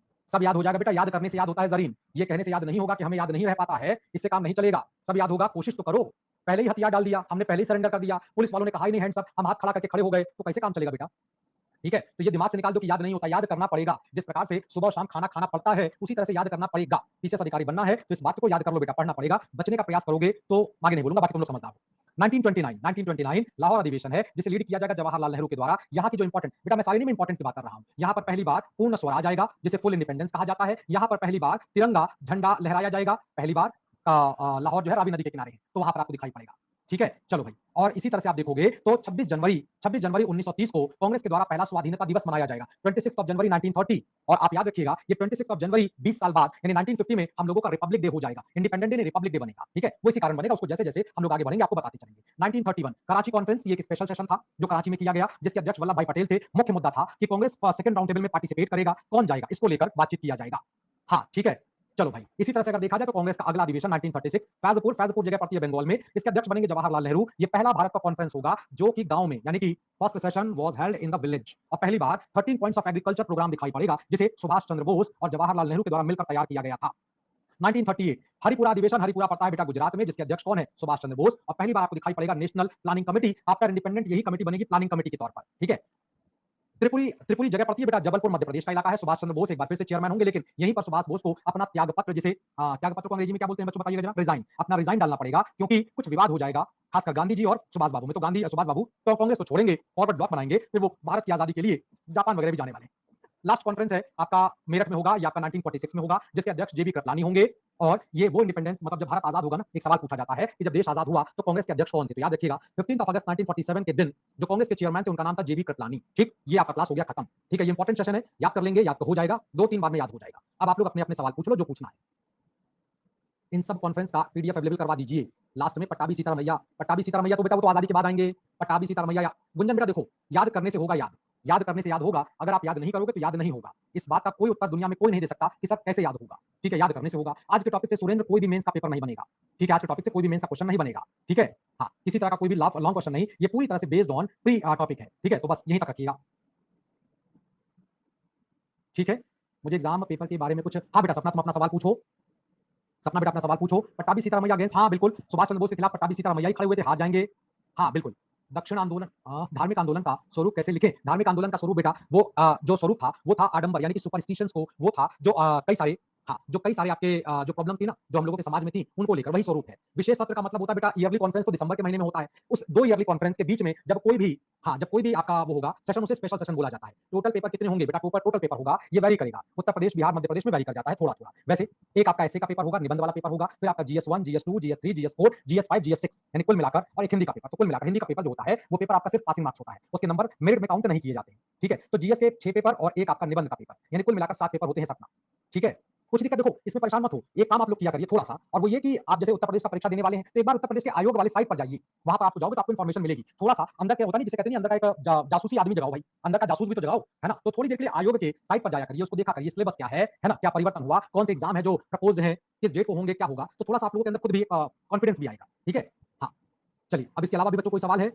सब याद हो जाएगा बेटा, याद करने से याद होता है जरीन। ये कहने से याद नहीं होगा कि हमें याद नहीं रह पाता है, इससे काम नहीं चलेगा। सब याद होगा, कोशिश तो करो। पहले ही हथियार डाल दिया हमने, पहले ही सरेंडर कर दिया, पुलिस वालों ने कहा ही नहीं हैंड्स अप, हम हाथ खड़ा करके खड़े हो गए, तो कैसे काम चलेगा बेटा? ठीक है, तो ये दिमाग से निकाल दो कि याद नहीं होता, याद करना पड़ेगा। जिस प्रकार से सुबह और शाम खाना खाना पड़ता है, उसी तरह से याद करना पड़ेगा। पीसीएस अधिकारी बनना है तो इस बात को याद कर लो बेटा, पढ़ना पड़ेगा। बचने का प्रयास करोगे तो आगे नहीं बोलूंगा, बाकी तुम लोग समझदार हो। 1929 लाहौर अधिवेशन है जिसे लीड किया जाएगा जवाहरलाल नेहरू के द्वारा। यहाँ की जो इंपॉर्टेंट, बेटा मैं सारी नहीं में इंपॉर्टेंट की बात कर रहा हूँ। यहाँ पर पहली बार पूर्ण स्वराज आएगा जिसे फुल इंडिपेंडेंस कहा जाता है। यहाँ पर पहली बार तिरंगा झंडा लहराया जाएगा। पहली बार लाहौर जो है रावी नदी के किनारे है, तो वहां पर आपको दिखाई पड़ेगा। ठीक है, चलो भाई। और इसी तरह से आप देखोगे तो 26 जनवरी 1930 को कांग्रेस के द्वारा पहला स्वाधीनता दिवस मनाया जाएगा, 26 जनवरी 1930। और आप याद रखिएगा, ये 26 जनवरी 20 साल बाद यानी 1950 में हम लोगों का रिपब्लिक डे हो जाएगा, इंडिपेंडेंट डे नहीं रिपब्लिक डे बनेगा। ठीक है, वो इसी कारण बनेगा, उसको जैसे जैसे हम लोग आगे बढ़ेंगे आपको बताते चलेंगे। 1931 कराची कॉन्फ्रेंस, ये एक स्पेशल सेशन था जो कराची में किया गया, जिसके अध्यक्ष वल्लभ भाई पटेल थे। मुख्य मुद्दा था कि कांग्रेस सेकंड राउंड टेबल में पार्टिसिपेट करेगा, कौन जाएगा, इसको लेकर बातचीत किया जाएगा। हाँ ठीक है, चलो भाई। इसी तरह से अगर देखा जाए तो कांग्रेस का अगला अधिवेशन 1936 फैजपुर जगह पड़ती है बंगाल में, इसके अध्यक्ष बनेंगे जवाहरलाल नेहरू। ये पहला भारत का कॉन्फ्रेंस होगा जो कि गांव में, यानी कि first session was held in the village. और पहली बार 13 पॉइंट्स ऑफ एग्रीकल्चर प्रोग्राम दिखाई पड़ेगा जिसे सुभाष चंद्र बोस और जवाहरलाल नेहरू के द्वारा मिलकर तैयार किया गया था। 1938 हरिपुरा अधिवेशन, हरिपुरा पड़ता है बेटा गुजरात में, जिसके अध्यक्ष कौन है, सुभाष चंद्र बोस। और पहली बार आपको दिखाई पड़ेगा national planning committee, after independent यही कमेटी बनेगी प्लानिंग कमेटी के तौर पर। ठीक है, त्रिपुरी त्रिपुरी जगह पड़ती है बेटा, जबलपुर मध्य प्रदेश का इलाका है। सुभाष चंद्र बोस एक बार फिर से चेयरमैन होंगे, लेकिन यहीं पर सुभाष बोस को अपना त्याग पत्र, जिसे त्याग पत्र को अंग्रेजी में क्या बोलते हैं बच्चों बताइएगा जरा, रिजाइन, अपना रिजाइन डालना पड़ेगा, क्योंकि कुछ विवाद हो जाएगा खासकर गांधी जी और सुभाष बाबू में। तो सुभाष बाबू तो कांग्रेस को छोड़ेंगे, फॉरवर्ड ब्लॉक बनाएंगे, फिर वो भारत की आजादी के लिए जापान वगैरह भी जाने वाले हैं। लास्ट कॉन्फ्रेंस है आपका मेरठ में होगा, या आपका 1946 में होगा, जिसके अध्यक्ष जेबी कृपलानी होंगे। और ये वो इंडिपेंडेंस, मतलब जब भारत आजाद होगा ना, एक सवाल पूछा जाता है कि जब देश आजाद हुआ तो कांग्रेस के अध्यक्ष कौन थे, तो याद रखिएगा 15 अगस्त 1947 के दिन जो कांग्रेस के चेयरमैन थे उनका नाम था जेबी कृपलानी। ठीक, ये आपका क्लास हो गया खत्म। ठीक है, ये इंपॉर्टेंट सेशन है, याद कर लेंगे, याद तो हो जाएगा, 2-3 बार में याद हो जाएगा। अब आप लोग अपने अपने सवाल पूछ लो जो पूछना है। इन सब कॉन्फ्रेंस का पीडीएफ अवेलेबल करवा दीजिए। लास्ट में पट्टाभी सीतारमैया, पट्टाभी सीतारमैया तो बेटा वो तो आजादी के बाद आएंगे। पट्टाभी सीतारमैया, गुंजन बेटा देखो, याद करने से होगा याद, याद करने से याद होगा। अगर आप याद नहीं करोगे तो याद नहीं होगा। इस बात का कोई उत्तर दुनिया में कोई नहीं दे सकता कि सब कैसे याद होगा। ठीक है, याद करने से होगा। आज के टॉपिक से सुरेंद्र कोई भी मेंस का पेपर नहीं बनेगा। ठीक है, आज के टॉपिक से कोई भी मेंस का क्वेश्चन नहीं बनेगा। ठीक है, हाँ, किसी तरह का कोई भी लॉन्ग क्वेश्चन नहीं, ये पूरी तरह से बेस्ड ऑन प्री टॉपिक है। ठीक है, तो बस यहीं तक रखिएगा। ठीक है, मुझे एग्जाम पेपर के बारे में कुछ, हाँ बेटा सपना तुम अपना सवाल पूछो। सपना बेटा अपना सवाल पूछो। पट्टाभी सीतारमैया अगेंस्ट, हाँ बिल्कुल, सुभाष चंद्र बोस के खिलाफ पट्टाभी सीतारमैया ही खड़े हुए थे, हार जाएंगे। हाँ बिल्कुल, दक्षिण आंदोलन धार्मिक आंदोलन का स्वरूप कैसे लिखें? धार्मिक आंदोलन का स्वरूप बेटा वो जो स्वरूप था वो था आडंबर यानी कि सुपरस्टिशंस को वो था जो कई सारे हाँ, जो कई सारे आपके जो प्रॉब्लम थी ना, जो हम लोगों के समाज में थी, उनको लेकर वही स्वरूप है। विशेष सत्र का मतलब होता है बेटा ईयरली कॉन्फ्रेंस तो दिसंबर के महीने में होता है। उस 2 ईयरली कॉन्फ्रेंस के बीच में जब कोई भी हाँ, जब कोई भी आपका वो होगा सेशन उसे स्पेशल सेशन बोला जाता है। टोटल पेपर कितने होंगे बेटा टोटल पेपर होगा, ये वैरी करेगा। उत्तर प्रदेश, बिहार, मध्य प्रदेश में वैरी कर जाता है थोड़ा-थोड़ा। वैसे एक आपका एस्से का पेपर होगा, निबंध वाला पेपर होगा, फिर आपका GS 1, GS 2, GS 3, GS 4, GS 5, GS 6 यानी कुल मिलाकर और एक हिंदी का पेपर। तो कुल मिलाकर हिंदी का पेपर जो होता है, वो पेपर आपका सिर्फ पासिंग मार्क्स होता है। उसके नंबर मेरिट में काउंट नहीं किए जाते हैं। ठीक है? तो जीएस के 6 पेपर और एक आपका निबंध का पेपर, यानी कुल मिलाकर 7 पेपर होते हैं सपना। ठीक है? कुछ दिक्कत देखो, इसमें परेशान मत हो। एक काम आप लोग किया करिए थोड़ा-सा और वो ये कि आप जैसे उत्तर प्रदेश का परीक्षा देने वाले हैं, तो एक बार उत्तर प्रदेश के आयोग वाली साइट पर जाइए। वहाँ पर आप जाओगे तो आपको इन्फॉर्मेशन मिलेगी। थोड़ा-सा अंदर क्या होता है नहीं जिसे कहते हैं अंदर का एक जासूसी आदमी जगाओ भाई। अंदर का जासूस भी तो जगाओ, है ना? तो थोड़ी देर के लिए आयोग के साइट पर जाया करिए, उसको देखा करिए सिलेबस क्या है ना? क्या परिवर्तन हुआ? कौन से एग्ज़ाम है जो प्रपोज्ड हैं? किस डेट को होंगे? क्या होगा? तो थोड़ा-सा आप लोगों के अंदर खुद भी कॉन्फिडेंस भी आएगा। ठीक है? हाँ, चलिए अब इसके अलावा भी बच्चों कोई सवाल है?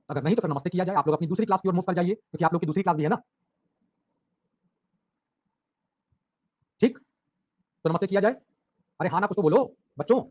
अगर नहीं तो फिर नमस्ते किया जाए। आप लोग अपनी दूसरी क्लास की ओर मूव कर जाइए, क्योंकि आप लोग की दूसरी क्लास भी है ना? ठीक? तो नमस्ते किया जाए। अरे हाँ ना, कुछ तो बोलो बच्चों।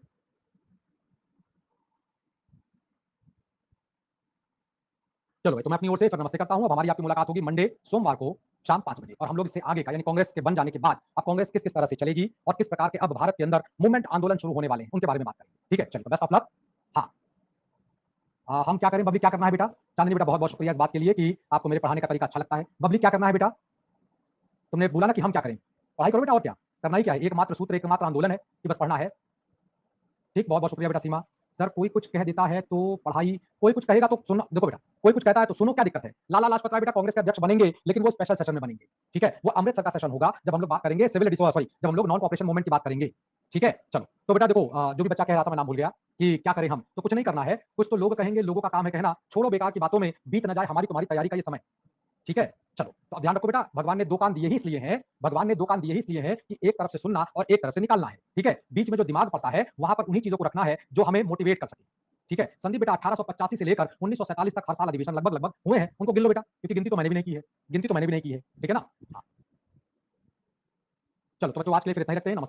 चलो भाई, तो मैं अपनी ओर से फिर नमस्ते करता हूँ। अब हमारी आपकी मुलाकात होगी मंडे, सोमवार को शाम 5 बजे और हम लोग इससे आगे का यानी कांग्रेस के बन जाने के बाद अब कांग्रेस किस-किस तरह से चलेगी और किस प्रकार के अब भारत के अंदर मूवमेंट आंदोलन शुरू होने वाले हैं, उनके बारे में बात करेंगे। ठीक है? चलिए, तो बेस्ट ऑफ लक। हाँ, हम क्या करें बबली क्या करना है बेटा? चांदनी बेटा बहुत-बहुत शुक्रिया इस बात के लिए कि आपको मेरे पढ़ाने का तरीका अच्छा लगता है। बबली क्या करना है बेटा? तुमने बोला ना कि हम क्या करें? पढ़ाई करो बेटा और क्या? करना ही क्या है? एकमात्र सूत्र, एकमात्र आंदोलन है कि बस पढ़ना है। ठीक, बहुत-बहुत शुक्रिया बेटा सीमा। सर कोई कुछ कह देता है तो पढ़ाई कोई कुछ कहेगा तो सुनना देखो बेटा, कोई कुछ कहता है तो सुनो क्या दिक्कत है? लाला लाजपत राय बेटा कांग्रेस के अध्यक्ष बनेंगे, लेकिन वो स्पेशल सेशन में बनेंगे। ठीक है? वो अमृतसर का सेशन होगा जब हम लोग बात करेंगे सॉरी जब हम लोग नॉन कोऑपरेशन मूवमेंट की बात करेंगे। ठीक है? चलो, तो बेटा देखो जो भी बच्चा कह रहा था मैं नाम भूल गया कि क्या करें हम? तो कुछ नहीं करना है, कुछ तो लोग कहेंगे, लोगों का काम है कहना, छोड़ो बेकार की बातों में, बीत ना जाए हमारी तुम्हारी तैयारी का ये समय। ठीक है? चलो, तो अब ध्यान रखो बेटा, भगवान ने 2 कान दिए ही इसलिए हैं भगवान ने 2 कान दिए ही इसलिए हैं कि एक तरफ से सुनना और एक तरफ से निकालना है। ठीक है? बीच में जो दिमाग पड़ता है, वहाँ पर उन्हीं चीज़ों को रखना है जो हमें मोटिवेट कर सके। ठीक है? संदीप बेटा 1885 से लेकर 1947 तक हर साल अधिवेशन लगभग-लगभग हुए हैं, उनको गिन लो बेटा, क्योंकि गिनती तो मैंने भी नहीं की है। गिनती तो मैंने भी नहीं की है। ठीक है ना? हाँ, चलो तो बच्चों आज के लिए फिर इतना ही रखते हैं। नमस्ते।